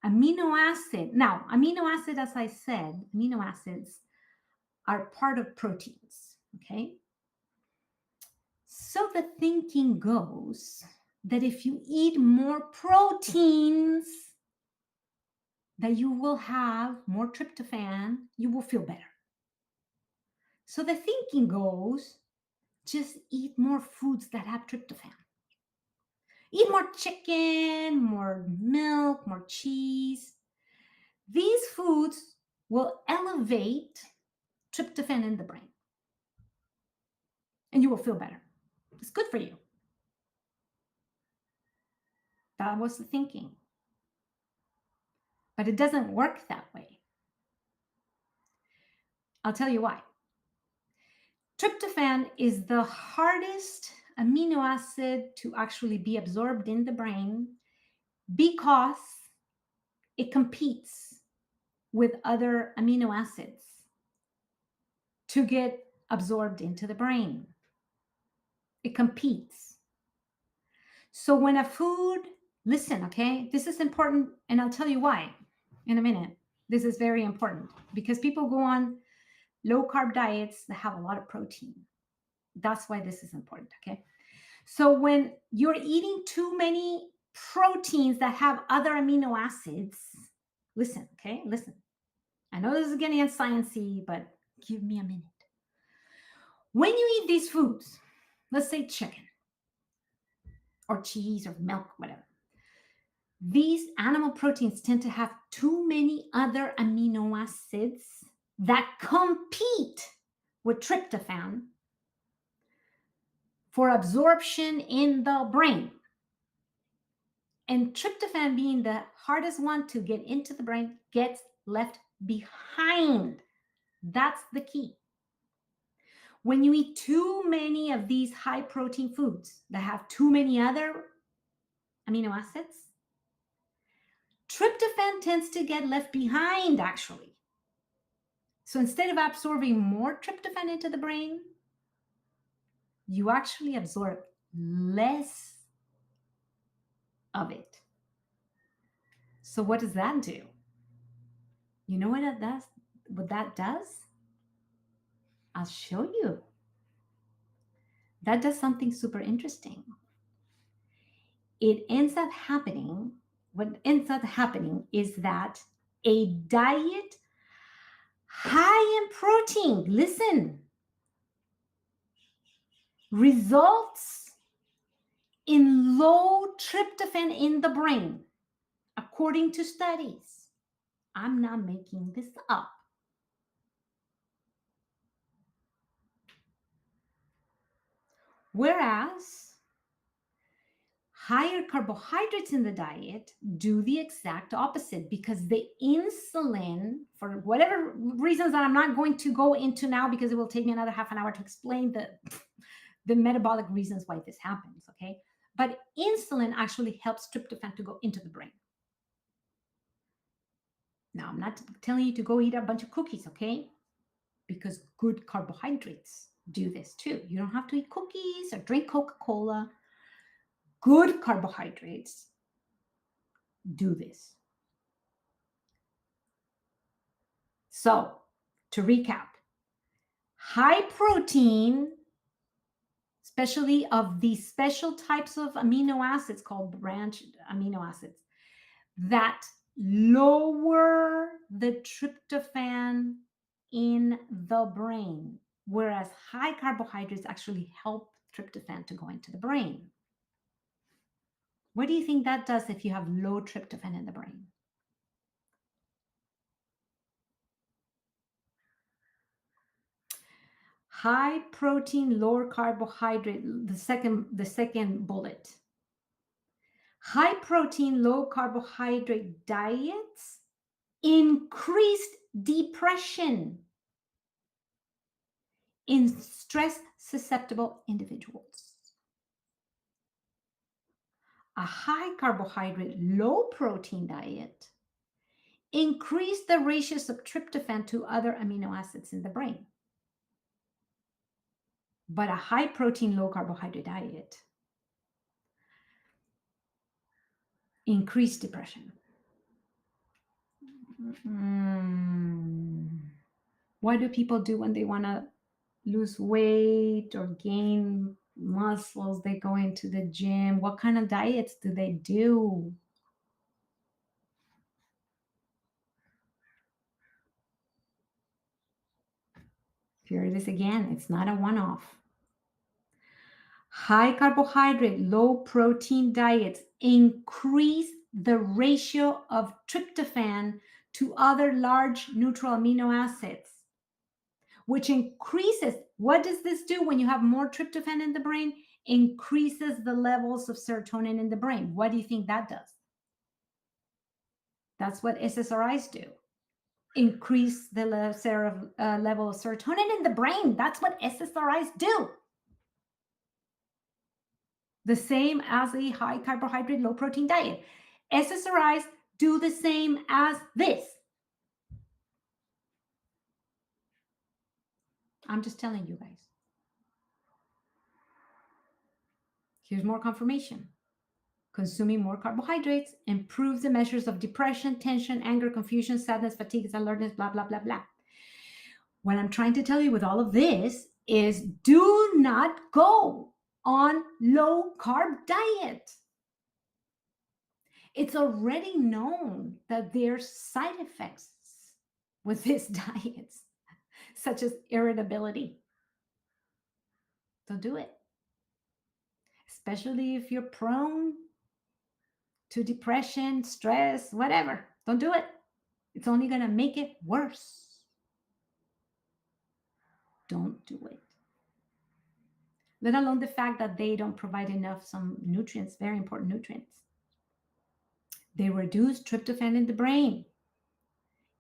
Amino acid. Now, amino acid, as I said, amino acids are part of proteins. Okay. So the thinking goes that if you eat more proteins, that you will have more tryptophan, you will feel better. So the thinking goes, just eat more foods that have tryptophan. Eat more chicken, more milk, more cheese. These foods will elevate tryptophan in the brain and you will feel better. It's good for you. That was the thinking. But it doesn't work that way. I'll tell you why. Tryptophan is the hardest amino acid to actually be absorbed in the brain because it competes with other amino acids to get absorbed into the brain. It competes. So when a food, listen, okay, this is important, and I'll tell you why in a minute. This is very important because people go on low carb diets that have a lot of protein. That's why this is important, okay? So when you're eating too many proteins that have other amino acids, listen, okay? Listen. I know this is getting sciencey, but give me a minute. When you eat these foods, let's say chicken or cheese or milk, whatever, these animal proteins tend to have too many other amino acids that compete with tryptophan for absorption in the brain. And tryptophan, being the hardest one to get into the brain, gets left behind. That's the key. When you eat too many of these high protein foods that have too many other amino acids, tryptophan tends to get left behind, actually. So instead of absorbing more tryptophan into the brain, you actually absorb less of it. So what does that do? You know what does? What that does? I'll show you. That does something super interesting. It ends up happening, what ends up happening is that a diet high in protein, listen, results in low tryptophan in the brain, according to studies. I'm not making this up. Whereas higher carbohydrates in the diet do the exact opposite because the insulin, for whatever reasons that I'm not going to go into now because it will take me another half an hour to explain the metabolic reasons why this happens, okay? But insulin actually helps tryptophan to go into the brain. Now, I'm not telling you to go eat a bunch of cookies, okay? Because good carbohydrates do this too. You don't have to eat cookies or drink Coca-Cola. Good carbohydrates do this. So, to recap, high protein, especially of these special types of amino acids called branch amino acids, that lower the tryptophan in the brain, whereas high carbohydrates actually help tryptophan to go into the brain. What do you think that does if you have low tryptophan in the brain? High protein, lower carbohydrate, the second bullet. High protein, low carbohydrate diets increased depression in stress susceptible individuals. A high carbohydrate, low protein diet increased the ratios of tryptophan to other amino acids in the brain. But a high protein, low carbohydrate diet increased depression. Mm. What do people do when they want to lose weight or gain muscles? They go into the gym. What kind of diets do they do? Here it is again. It's not a one off. High carbohydrate, low protein diets increase the ratio of tryptophan to other large neutral amino acids, which increases. What does this do when you have more tryptophan in the brain? Increases the levels of serotonin in the brain. What do you think that does? That's what SSRIs do. Increase the level of serotonin in the brain. That's what SSRIs do. The same as a high carbohydrate, low protein diet. SSRIs do the same as this. I'm just telling you guys. Here's more confirmation. Consuming more carbohydrates improves the measures of depression, tension, anger, confusion, sadness, fatigue, alertness, blah, blah, blah, blah. What I'm trying to tell you with all of this is do not go on low carb diet. It's already known that there's side effects with these diets, such as irritability. Don't do it, especially if you're prone to depression, stress, whatever. Don't do it. It's only going to make it worse. Don't do it. Let alone the fact that they don't provide enough some nutrients, very important nutrients. They reduce tryptophan in the brain.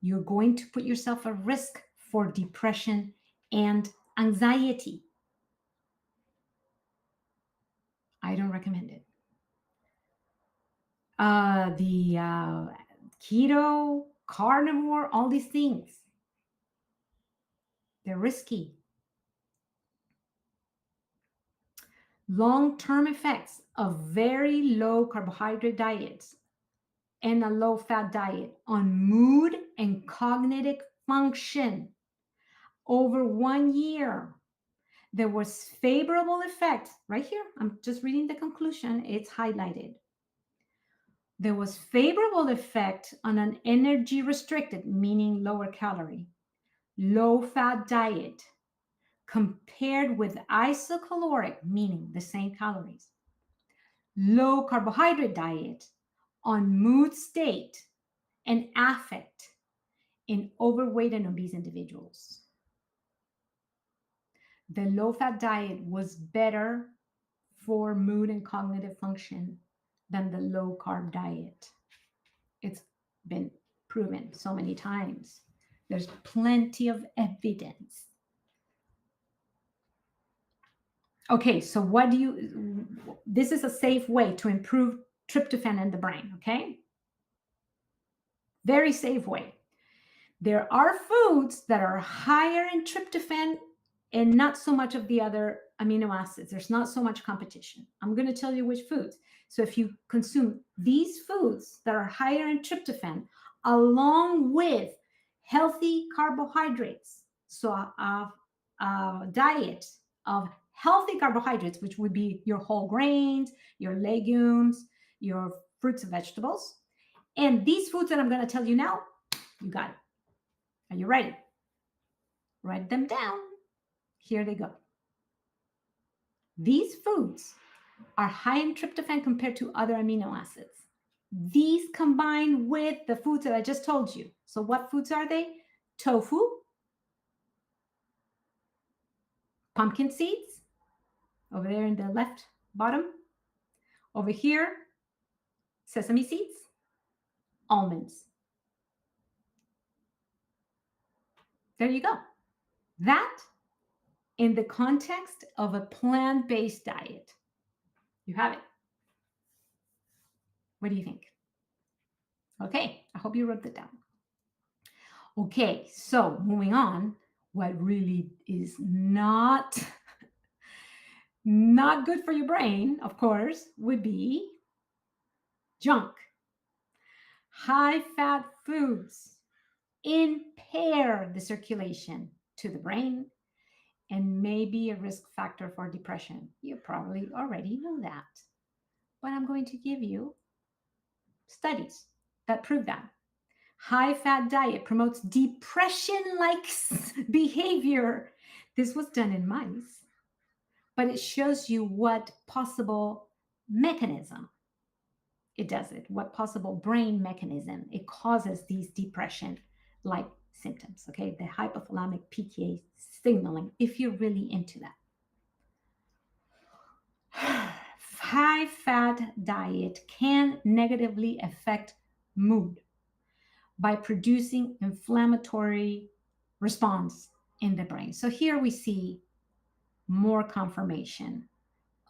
You're going to put yourself at risk for depression and anxiety. I don't recommend it. The keto, carnivore, all these things, they're risky. Long-term effects of very low carbohydrate diets and a low-fat diet on mood and cognitive function over 1 year. There was favorable effect right here. I'm just reading the conclusion. It's highlighted. There was favorable effect on an energy restricted, meaning lower calorie, low fat diet compared with isocaloric, meaning the same calories, low carbohydrate diet on mood state and affect in overweight and obese individuals. The low fat diet was better for mood and cognitive function than the low carb diet. It's been proven so many times. There's plenty of evidence. Okay, so this is a safe way to improve tryptophan in the brain, okay? Very safe way. There are foods that are higher in tryptophan and not so much of the other amino acids. There's not so much competition. I'm going to tell you which foods. So if you consume these foods that are higher in tryptophan, along with healthy carbohydrates, so a diet of healthy carbohydrates, which would be your whole grains, your legumes, your fruits and vegetables, and these foods that I'm going to tell you now, you got it. Are you ready? Write them down. Here they go. These foods are high in tryptophan compared to other amino acids. These combine with the foods that I just told you. So what foods are they? Tofu, pumpkin seeds, over there in the left bottom. Over here, sesame seeds, almonds. There you go. That in the context of a plant-based diet. You have it. What do you think? Okay, I hope you wrote that down. Okay, so moving on, what really is not good for your brain, of course, would be junk. High fat foods. impair the circulation to the brain, and may be a risk factor for depression. You probably already know that, but I'm going to give you studies that prove that. High fat diet promotes depression like behavior. This was done in mice, but it shows you what possible mechanism it does it, what possible brain mechanism it causes these depression like symptoms. Okay, the hypothalamic PK signaling, if you're really into that. High fat diet can negatively affect mood by producing inflammatory response in the brain. So here we see more confirmation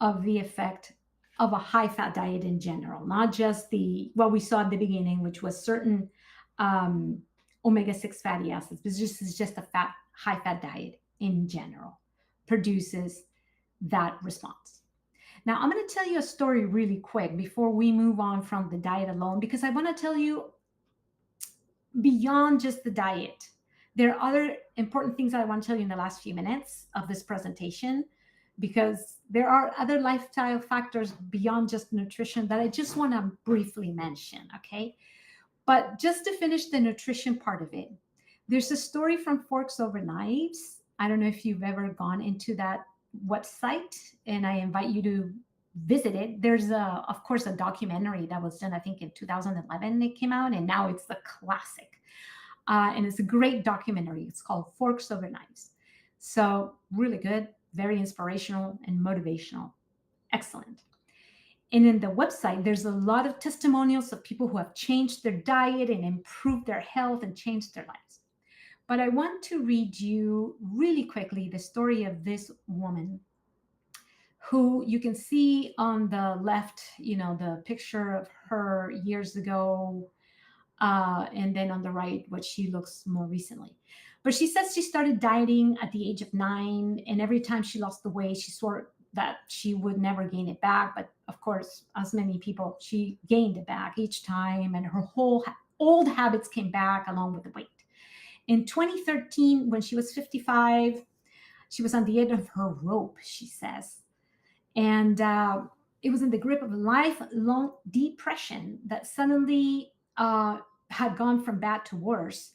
of the effect of a high fat diet in general, not just the what we saw at the beginning, which was certain um, omega-6 fatty acids, but this is just a high fat diet in general produces that response. Now, I'm going to tell you a story really quick before we move on from the diet alone, because I want to tell you beyond just the diet. There are other important things I want to tell you in the last few minutes of this presentation, because there are other lifestyle factors beyond just nutrition that I just want to briefly mention, okay? But just to finish the nutrition part of it, there's a story from Forks Over Knives. I don't know if you've ever gone into that website, and I invite you to visit it. There's of course, a documentary that was done, I think in 2011 it came out, and now it's a classic. And it's a great documentary. It's called Forks Over Knives. So really good, very inspirational and motivational. Excellent. And in the website, there's a lot of testimonials of people who have changed their diet and improved their health and changed their lives. But I want to read you really quickly the story of this woman who you can see on the left, the picture of her years ago, and then on the right, what she looks more recently. But she says she started dieting at the age of 9, and every time she lost the weight, she swore that she would never gain it back. But of course, as many people, she gained it back each time, and her whole old habits came back along with the weight. In 2013, when she was 55, she was on the end of her rope, she says. And it was in the grip of lifelong depression that suddenly had gone from bad to worse.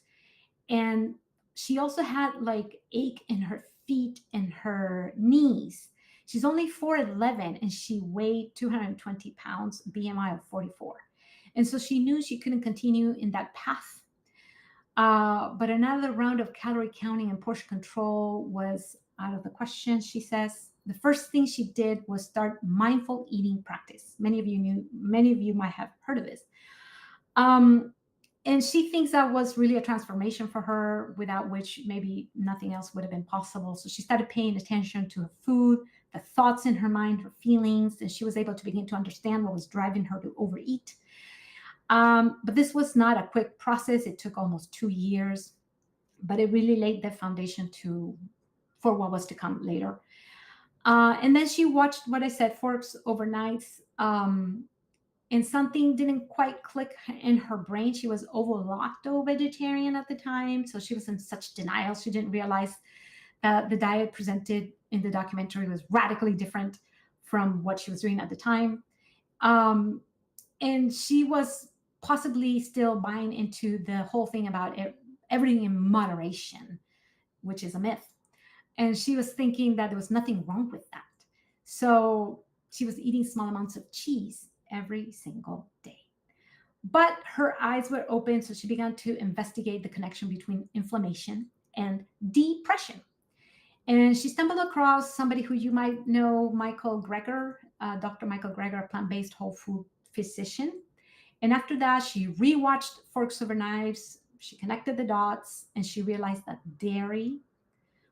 And she also had like ache in her feet and her knees. She's only 4'11" and she weighed 220 pounds, BMI of 44. And so she knew she couldn't continue in that path. But another round of calorie counting and portion control was out of the question, she says. The first thing she did was start mindful eating practice. Many of you might have heard of this. And she thinks that was really a transformation for her, without which maybe nothing else would have been possible. So she started paying attention to her food, the thoughts in her mind, her feelings, and she was able to begin to understand what was driving her to overeat. But this was not a quick process. It took almost 2 years, but it really laid the foundation for what was to come later. And then she watched what I said, Forks Over Knives, and something didn't quite click in her brain. She was ovo-lacto vegetarian at the time, so she was in such denial. She didn't realize that the diet presented in the documentary was radically different from what she was doing at the time. And she was possibly still buying into the whole thing about everything in moderation, which is a myth. And she was thinking that there was nothing wrong with that. So she was eating small amounts of cheese every single day. But her eyes were open, so she began to investigate the connection between inflammation and depression. And she stumbled across somebody who you might know, Michael Greger, Dr. Michael Greger, a plant-based whole food physician. And after that, she rewatched Forks Over Knives. She connected the dots, and she realized that dairy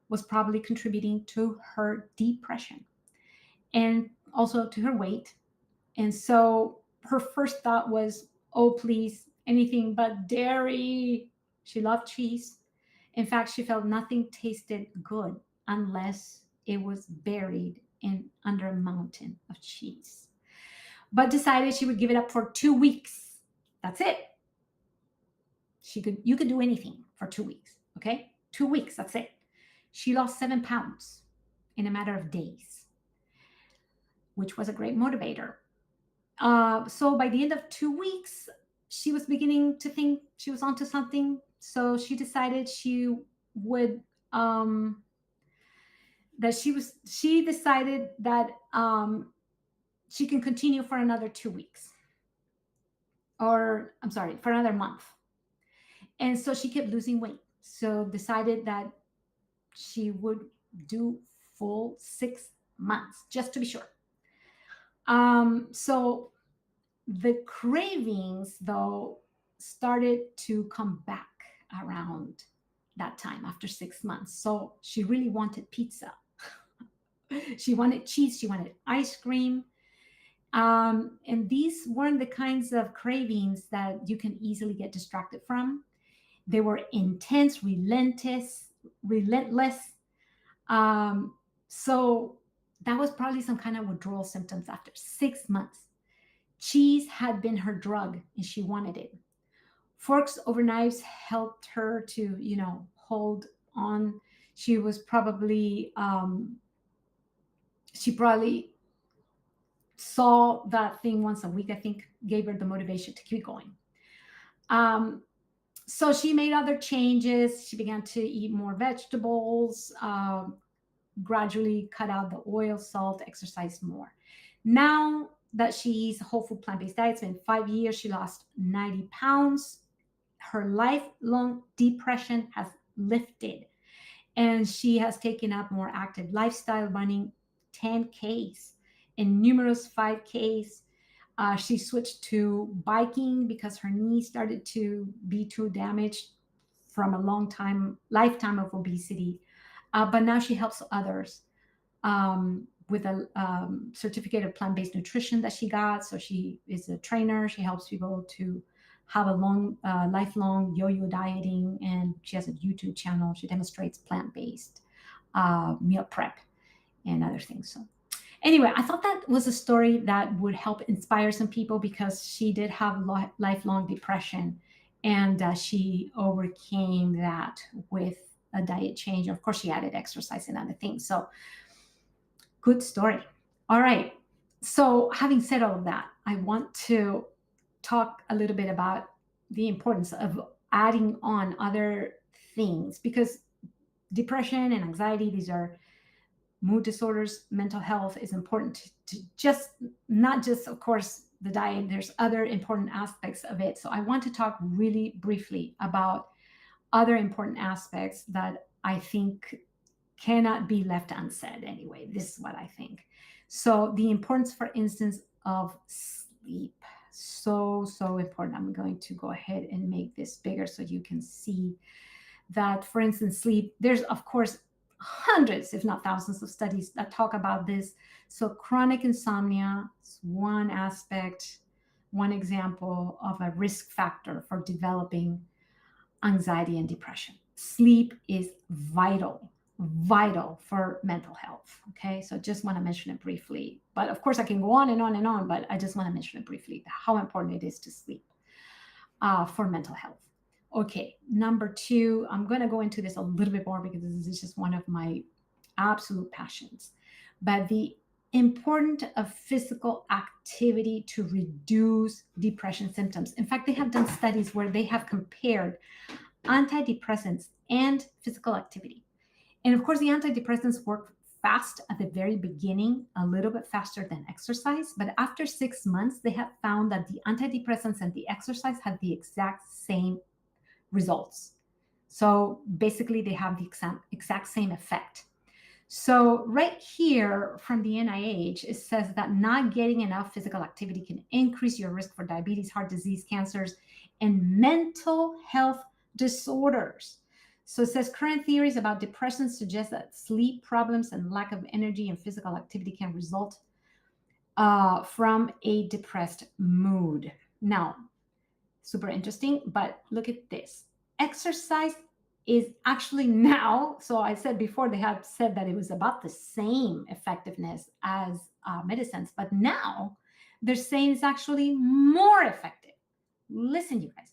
was probably contributing to her depression and also to her weight. And so her first thought was, oh, please, anything but dairy. She loved cheese. In fact, she felt nothing tasted good unless it was buried under a mountain of cheese. But decided she would give it up for 2 weeks. That's it. You could do anything for 2 weeks. Okay, 2 weeks. That's it. She lost 7 pounds in a matter of days, which was a great motivator. So by the end of 2 weeks, she was beginning to think she was onto something. So she decided would um, she decided that she can continue for another 2 weeks, or I'm sorry, for another month. And so she kept losing weight. So decided that she would do full 6 months just to be sure. So the cravings, though, started to come back around that time after 6 months. So she really wanted pizza. She wanted cheese. She wanted ice cream. And these weren't the kinds of cravings that you can easily get distracted from. They were intense, relentless. Um, so that was probably some kind of withdrawal symptoms after 6 months. Cheese had been her drug and she wanted it. Forks over knives helped her to, hold on. She was probably, she probably saw that thing once a week, I think, gave her the motivation to keep going. Um, so she made other changes. She began to eat more vegetables, gradually cut out the oil, salt, exercise more. Now that she eats a whole food plant based diet, it's been 5 years, she lost 90 pounds. Her lifelong depression has lifted, and she has taken up more active lifestyle, running 10Ks and numerous 5Ks. She switched to biking because her knee started to be too damaged from a lifetime of obesity. But now she helps others with a certificate of plant-based nutrition that she got. So she is a trainer. She helps people to have a lifelong yo-yo dieting, and she has a YouTube channel. She demonstrates plant-based meal prep and other things. So anyway, I thought that was a story that would help inspire some people, because she did have lifelong depression, and she overcame that with a diet change. Of course, she added exercise and other things. So good story. All right. So having said all of that, I want to talk a little bit about the importance of adding on other things, because depression and anxiety, these are mood disorders. Mental health is important to just not just, of course, the diet. There's other important aspects of it. So I want to talk really briefly about other important aspects that I think cannot be left unsaid. Anyway, this is what I think. So the importance, for instance, of sleep. So important. I'm going to go ahead and make this bigger so you can see that, for instance, sleep, there's, of course, hundreds, if not thousands, of studies that talk about this. So chronic insomnia is one aspect, one example of a risk factor for developing anxiety and depression. Sleep is vital for mental health. Okay, so just want to mention it briefly. But of course, I can go on and on and on, but I just want to mention it briefly, how important it is to sleep for mental health. Okay, number two, I'm going to go into this a little bit more because this is just one of my absolute passions. But the importance of physical activity to reduce depression symptoms. In fact, they have done studies where they have compared antidepressants and physical activity. And of course, the antidepressants work fast at the very beginning, a little bit faster than exercise. But after 6 months, they have found that the antidepressants and the exercise have the exact same results. So basically, they have the exact same effect. So right here from the NIH, it says that not getting enough physical activity can increase your risk for diabetes, heart disease, cancers, and mental health disorders. So it says current theories about depression suggest that sleep problems and lack of energy and physical activity can result from a depressed mood. Now, super interesting, but look at this. Exercise is actually now, so I said before they had said that it was about the same effectiveness as medicines, but now they're saying it's actually more effective. Listen, you guys,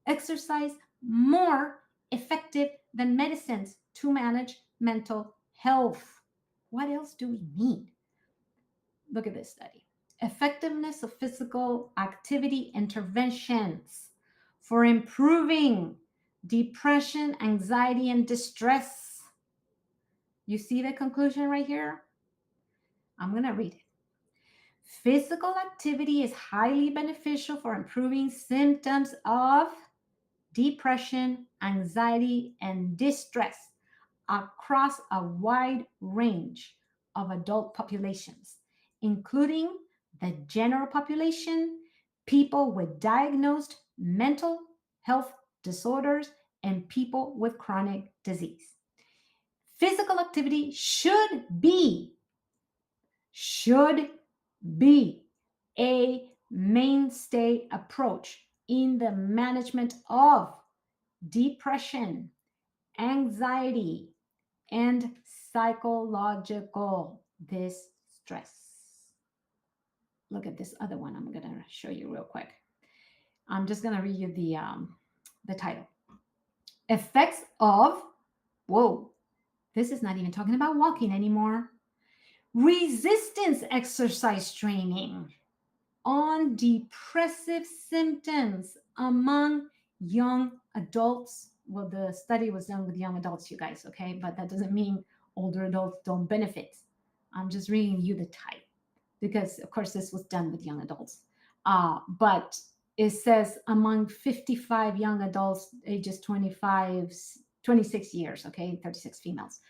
exercise more effective than medicines to manage mental health. What else do we need? Look at this study. Effectiveness of physical activity interventions for improving depression, anxiety, and distress. You see the conclusion right here? I'm going to read it. Physical activity is highly beneficial for improving symptoms of depression, anxiety, and distress across a wide range of adult populations, including the general population, people with diagnosed mental health disorders, and people with chronic disease. Physical activity should be a mainstay approach in the management of depression, anxiety, and psychological distress. Look at this other one. I'm going to show you real quick. I'm just going to read you the title. Effects of, whoa, this is not even talking about walking anymore. Resistance exercise training on depressive symptoms among young adults. Well, the study was done with young adults, you guys, okay? But that doesn't mean older adults don't benefit. I'm just reading you the title because, of course, this was done with young adults. But it says among 55 young adults, ages 25, 26 years, okay, 36 females.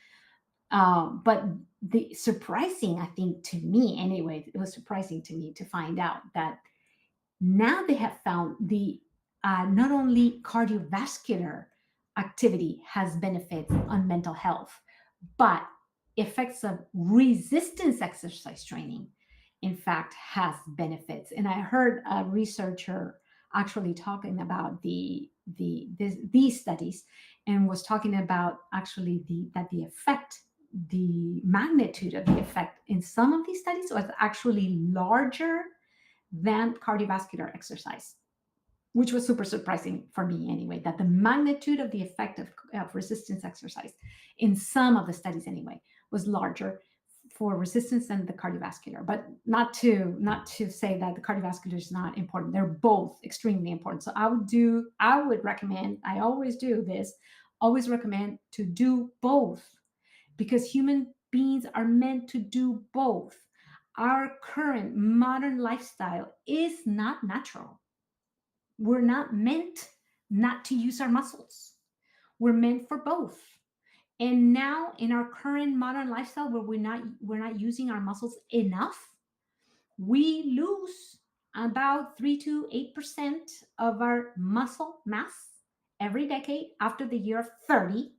But the surprising, I think, to me anyway, it was surprising to me to find out that now they have found the not only cardiovascular activity has benefits on mental health, but effects of resistance exercise training, in fact, has benefits. And I heard a researcher actually talking about these studies and was talking about actually the effect, the magnitude of the effect in some of these studies was actually larger than cardiovascular exercise, which was super surprising for me anyway, that the magnitude of the effect of resistance exercise in some of the studies anyway was larger for resistance than the cardiovascular. But not to say that the cardiovascular is not important. They're both extremely important. So I would recommend, I always do this, always recommend to do both, because human beings are meant to do both. Our current modern lifestyle is not natural. We're not meant not to use our muscles. We're meant for both. And now in our current modern lifestyle where we're not using our muscles enough, we lose about 3 to 8% of our muscle mass every decade after the year of 30.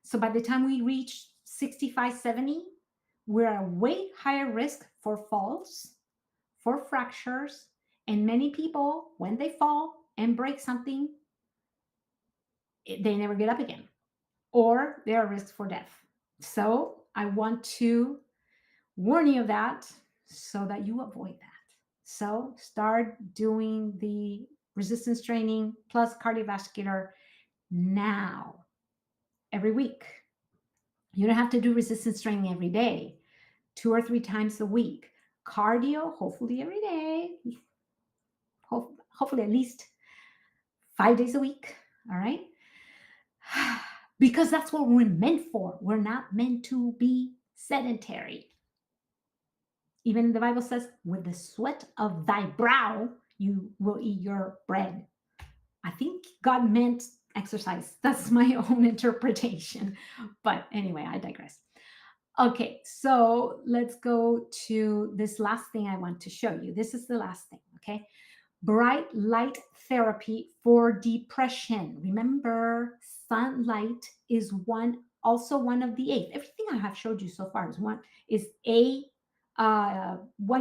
So by the time we reach 65, 70, we're at a way higher risk for falls, for fractures, and many people, when they fall and break something, they never get up again, or they are risk for death. So I want to warn you of that so that you avoid that. So start doing the resistance training plus cardiovascular now, every week. You don't have to do resistance training every day, 2 or 3 times a week. Cardio, hopefully every day, hopefully at least 5 days a week. All right. Because that's what we're meant for. We're not meant to be sedentary. Even the Bible says, with the sweat of thy brow, you will eat your bread. I think God meant exercise. That's my own interpretation. But anyway, I digress. Okay, so let's go to this last thing I want to show you. This is the last thing, okay? Bright light therapy for depression. Remember, sunlight is also one of the eight. Everything I have showed you so far is one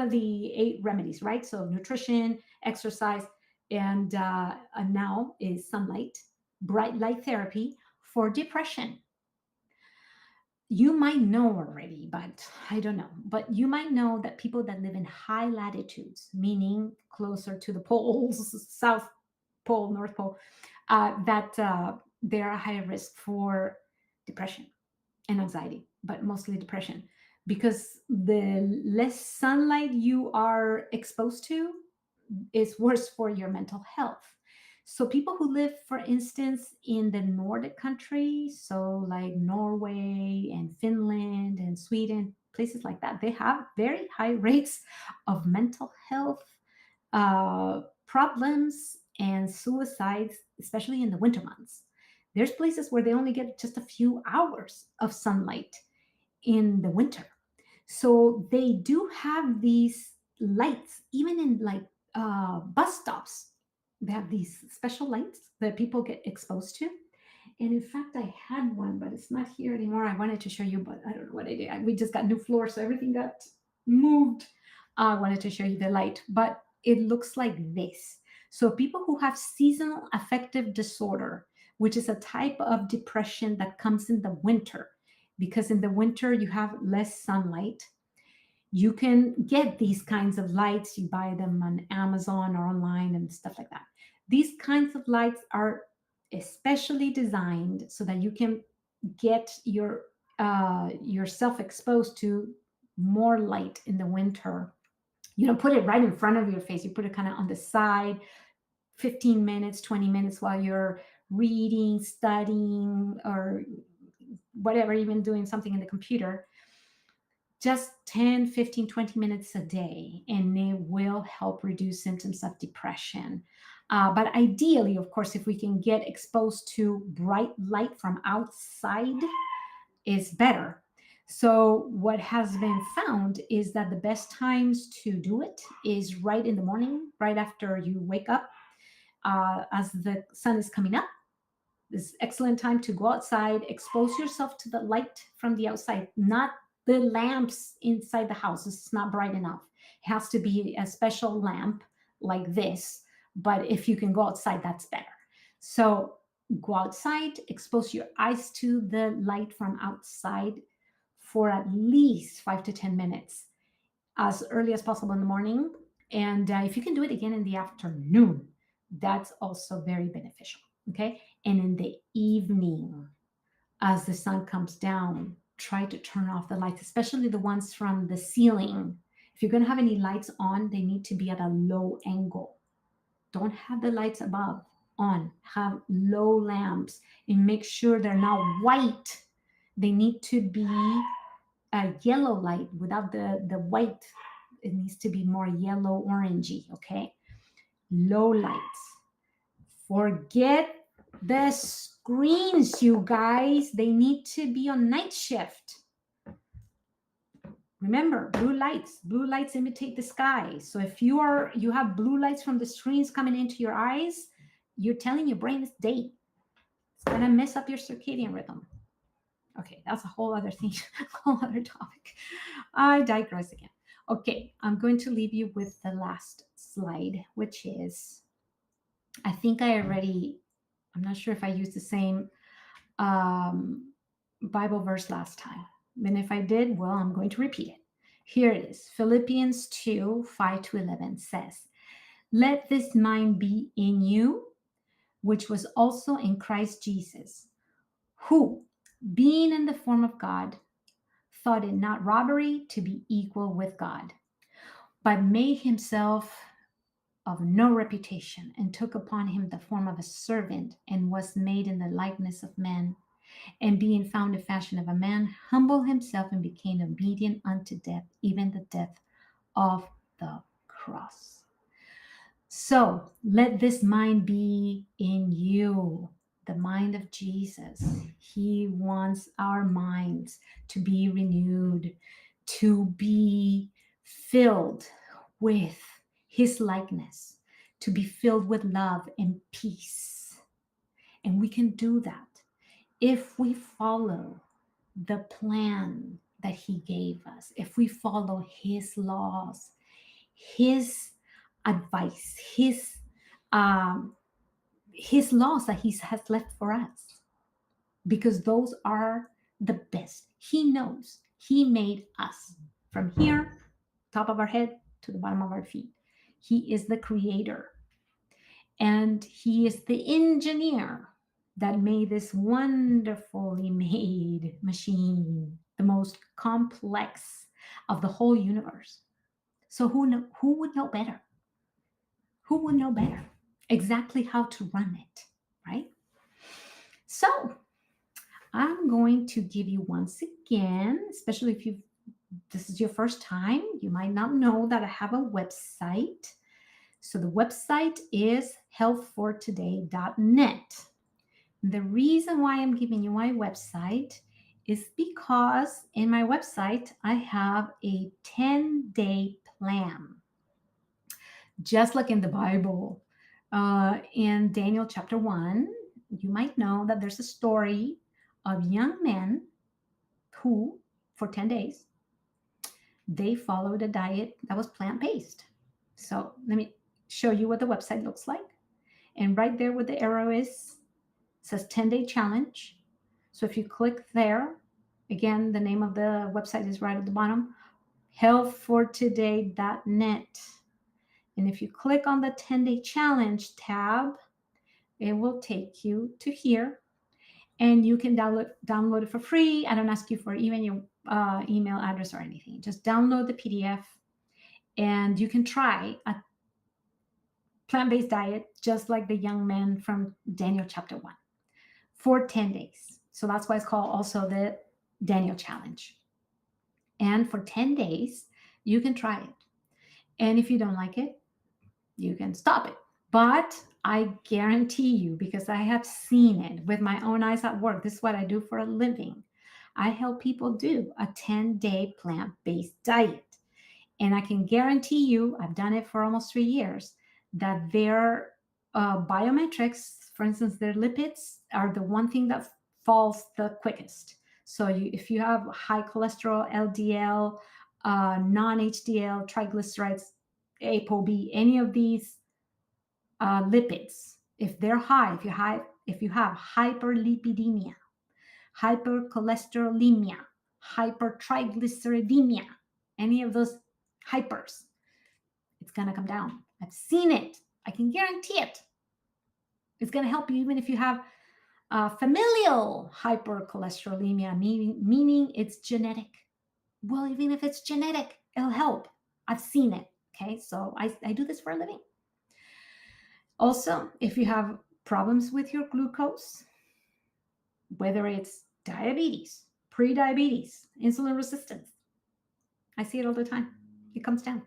of the eight remedies, right? So nutrition, exercise, and now is sunlight, bright light therapy for depression. You might know already, but I don't know. But you might know that people that live in high latitudes, meaning closer to the poles, South Pole, North Pole, that they're a higher risk for depression and anxiety, but mostly depression, because the less sunlight you are exposed to is worse for your mental health. So people who live, for instance, in the Nordic countries, so like Norway and Finland and Sweden, places like that, they have very high rates of mental health problems and suicides, especially in the winter months. There's places where they only get just a few hours of sunlight in the winter. So they do have these lights, even in like bus stops. They have these special lights that people get exposed to. And in fact, I had one, but it's not here anymore. I wanted to show you, but I don't know what I did. We just got new floors, so everything got moved. I wanted to show you the light, but it looks like this. So people who have seasonal affective disorder, which is a type of depression that comes in the winter, because in the winter you have less sunlight, you can get these kinds of lights. You buy them on Amazon or online and stuff like that. These kinds of lights are especially designed so that you can get yourself exposed to more light in the winter. You don't put it right in front of your face. You put it kind of on the side, 15 minutes, 20 minutes while you're reading, studying, or whatever, even doing something in the computer. Just 10, 15, 20 minutes a day, and it will help reduce symptoms of depression. But ideally, of course, if we can get exposed to bright light from outside, is better. So, what has been found is that the best times to do it is right in the morning, right after you wake up, as the sun is coming up. This excellent time to go outside, expose yourself to the light from the outside, not the lamps inside the house. It's not bright enough. It has to be a special lamp like this. But if you can go outside, that's better. So go outside, expose your eyes to the light from outside for at least 5 to 10 minutes, as early as possible in the morning. And if you can do it again in the afternoon, that's also very beneficial. Okay. And in the evening, as the sun comes down, try to turn off the lights, especially the ones from the ceiling. If you're going to have any lights on, they need to be at a low angle. Don't have the lights above on, have low lamps, and make sure they're not white. They need to be a yellow light without the white. It needs to be more yellow orangey. Okay, low lights. Forget the screens, you guys. They need to be on night shift. Remember, blue lights imitate the sky. So if you have blue lights from the screens coming into your eyes, you're telling your brain it's day. It's gonna mess up your circadian rhythm. Okay, that's a whole other thing, a whole other topic. I digress again. Okay, I'm going to leave you with the last slide, which is, I think I already, I'm not sure if I used the same um, Bible verse last time. And if I did, well, I'm going to repeat it. Here it is. Philippians 2, 5 to 11 says, "Let this mind be in you, which was also in Christ Jesus, who, being in the form of God, thought it not robbery to be equal with God, but made himself of no reputation, and took upon him the form of a servant, and was made in the likeness of men. And being found in fashion of a man, humbled himself and became obedient unto death, even the death of the cross." So let this mind be in you, the mind of Jesus. He wants our minds to be renewed, to be filled with his likeness, to be filled with love and peace. And we can do that if we follow the plan that he gave us, if we follow his laws, his advice, um, his laws that he has left for us, because those are the best. He knows he made us from here, top of our head, to the bottom of our feet. He is the creator. And he is the engineer that made this wonderfully made machine, the most complex of the whole universe. So who would know better? Who would know better exactly how to run it, right? So I'm going to give you once again, especially if you this is your first time, you might not know that I have a website. So the website is healthfortoday.net. The reason why I'm giving you my website is because in my website I have a 10-day plan, just like in the Bible. In Daniel chapter 1, you might know that there's a story of young men who, for 10 days, they followed a diet that was plant based. So let me show you what the website looks like. And right there where the arrow is, says 10-day challenge. So if you click there, again, the name of the website is right at the bottom, healthfortoday.net. And if you click on the 10-day challenge tab, it will take you to here, and you can download it for free. I don't ask you for even your email address or anything. Just download the PDF, and you can try a plant-based diet just like the young men from Daniel chapter 1 for 10 days. So that's why it's called also the Daniel challenge. And for 10 days, you can try it. And if you don't like it, you can stop it. But I guarantee you, because I have seen it with my own eyes at work, this is what I do for a living. I help people do a 10-day plant based diet. And I can guarantee you, I've done it for almost 3 years, that their biometrics, for instance, their lipids, are the one thing that falls the quickest. So if you have high cholesterol, LDL, non-HDL, triglycerides, ApoB, any of these lipids, if they're high, if you have hyperlipidemia, hypercholesterolemia, hypertriglyceridemia, any of those hypers, it's going to come down. I've seen it. I can guarantee it. It's going to help you even if you have familial hypercholesterolemia, meaning it's genetic. Well, even if it's genetic, it'll help. I've seen it. Okay, so I do this for a living. Also, if you have problems with your glucose, whether it's diabetes, pre-diabetes, insulin resistance, I see it all the time. It comes down.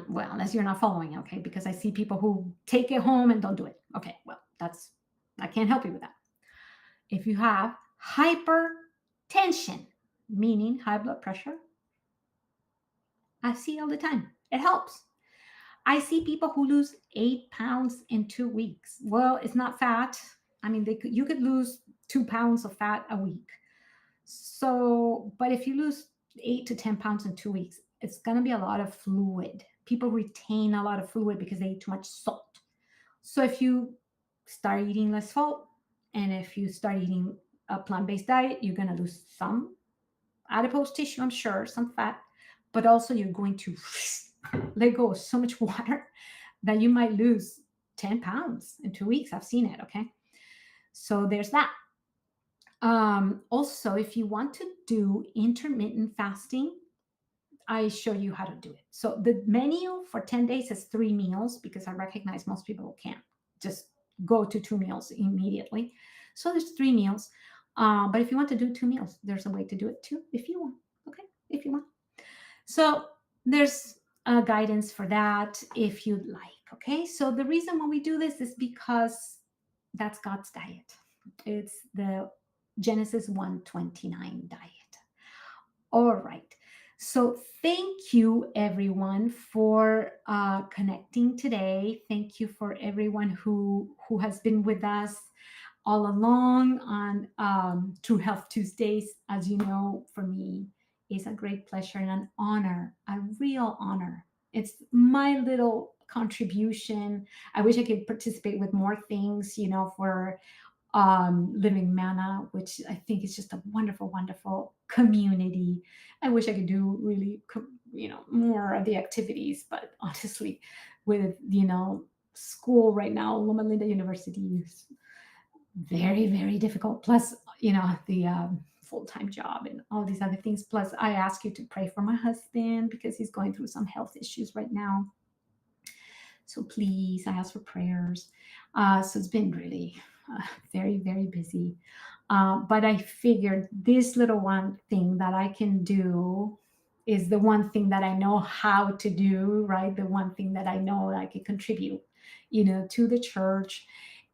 Well, unless you're not following, okay, because I see people who take it home and don't do it. Okay, well, I can't help you with that. If you have hypertension, meaning high blood pressure, I see it all the time. It helps. I see people who lose 8 pounds in 2 weeks. Well, it's not fat. I mean, you could lose 2 pounds of fat a week. So, but if you lose 8 to 10 pounds in 2 weeks, it's going to be a lot of fluid. People retain a lot of fluid because they eat too much salt. So if you start eating less salt, and if you start eating a plant-based diet, you're going to lose some adipose tissue, I'm sure, some fat, but also you're going to let go of so much water that you might lose 10 pounds in 2 weeks. I've seen it. Okay. So there's that. Also, if you want to do intermittent fasting, I show you how to do it. So the menu for 10 days is 3 meals because I recognize most people can't just go to 2 meals immediately. So there's 3 meals. But if you want to do 2 meals, there's a way to do it too, if you want. Okay, if you want. So there's guidance for that if you'd like. Okay, so the reason why we do this is because that's God's diet. It's the Genesis 1:29 diet. All right. So thank you everyone for connecting today. Thank you for everyone who has been with us all along on True Health Tuesdays. As you know, for me, it's a great pleasure and an honor, a real honor. It's my little contribution. I wish I could participate with more things, for Living Manna, which I think is just a wonderful, wonderful community. I wish I could do really, more of the activities, but honestly, with, school right now, Loma Linda University is very, very difficult. Plus, the full-time job and all these other things. Plus, I ask you to pray for my husband because he's going through some health issues right now. So please, I ask for prayers. So it's been really very, very busy. But I figured this little one thing that I can do is the one thing that I know how to do, right? The one thing that I know I can contribute, to the church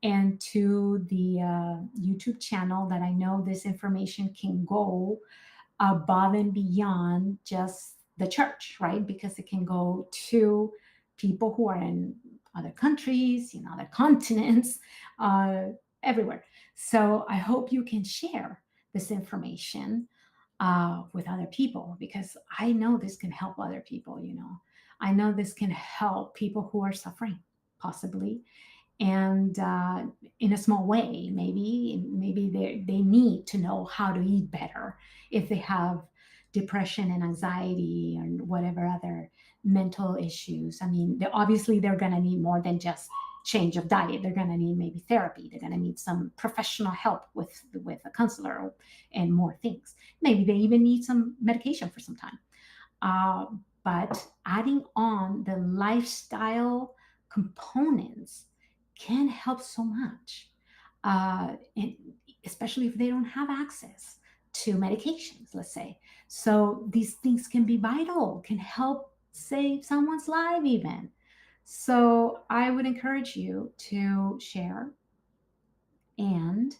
and to the YouTube channel, that I know this information can go above and beyond just the church, right? Because it can go to people who are in other countries, other continents, uh, everywhere. So I hope you can share this information with other people, because I know this can help other people. I know this can help people who are suffering, possibly, and in a small way, maybe they need to know how to eat better if they have depression and anxiety and whatever other mental issues. I mean, obviously they're going to need more than just change of diet. They're going to need maybe therapy. They're going to need some professional help with a counselor and more things. Maybe they even need some medication for some time. uh, but adding on the lifestyle components can help so much, and especially if they don't have access to medications, let's say. So these things can be vital, can help save someone's life even. So I would encourage you to share. And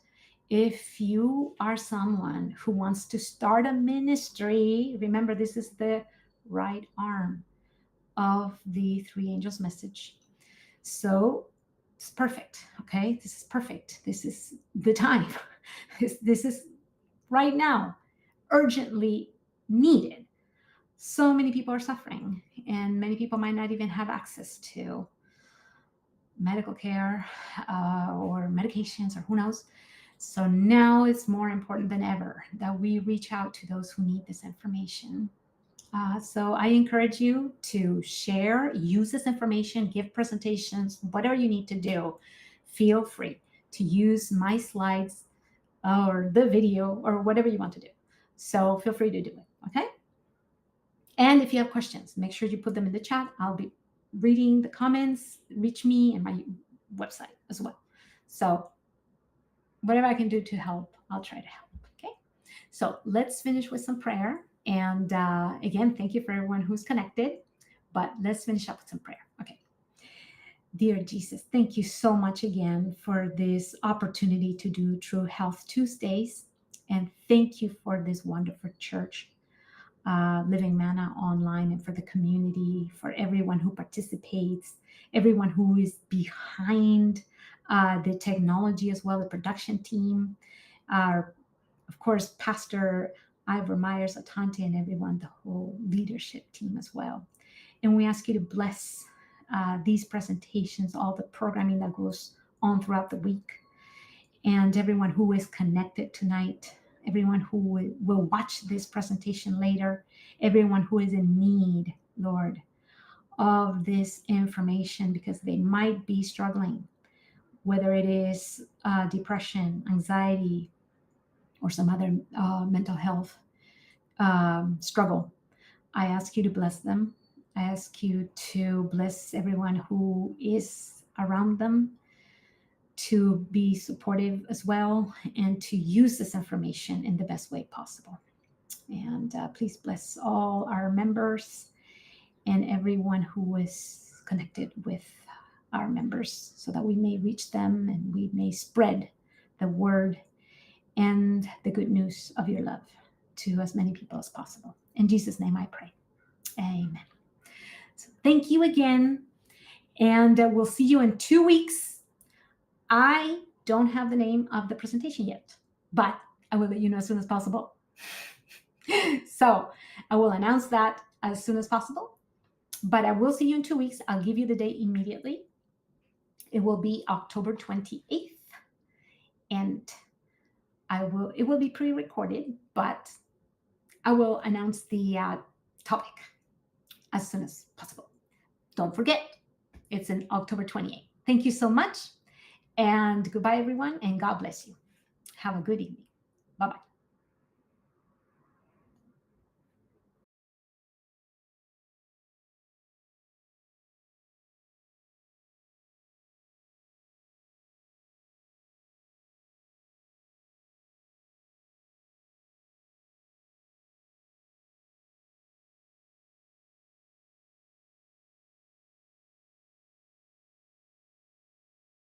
if you are someone who wants to start a ministry, remember this is the right arm of the three angels message. So it's perfect. Okay. This is perfect. This is the time. This is right now, urgently needed. So many people are suffering, and many people might not even have access to medical care or medications, or who knows. So now it's more important than ever that we reach out to those who need this information. So I encourage you to share, use this information, give presentations, whatever you need to do. Feel free to use my slides or the video or whatever you want to do. So feel free to do it. Okay. And if you have questions, make sure you put them in the chat. I'll be reading the comments. Reach me and my website as well. So whatever I can do to help, I'll try to help. Okay. So let's finish with some prayer. And again, thank you for everyone who's connected. But let's finish up with some prayer. Okay. Dear Jesus, thank you so much again for this opportunity to do True Health Tuesdays. And thank you for this wonderful church, Living Manna Online, and for the community, for everyone who participates, everyone who is behind the technology as well, the production team, our, of course, Pastor Ivor Myers Atante, and everyone, the whole leadership team as well. And we ask you to bless these presentations, all the programming that goes on throughout the week, and everyone who is connected tonight, everyone who will watch this presentation later, everyone who is in need, Lord, of this information, because they might be struggling, whether it is depression, anxiety, or some other mental health struggle. I ask you to bless them. I ask you to bless everyone who is around them, to be supportive as well, and to use this information in the best way possible. And please bless all our members and everyone who is connected with our members, so that we may reach them and we may spread the word and the good news of your love to as many people as possible. In Jesus' name I pray. Amen. So thank you again. And we'll see you in 2 weeks. I don't have the name of the presentation yet, but I will let you know as soon as possible. So I will announce that as soon as possible. But I will see you in 2 weeks. I'll give you the date immediately. It will be October 28th. And it will be pre-recorded, but I will announce the topic as soon as possible. Don't forget, It's in October 28th. Thank you so much. And goodbye, everyone. And God bless you. Have a good evening. Bye bye.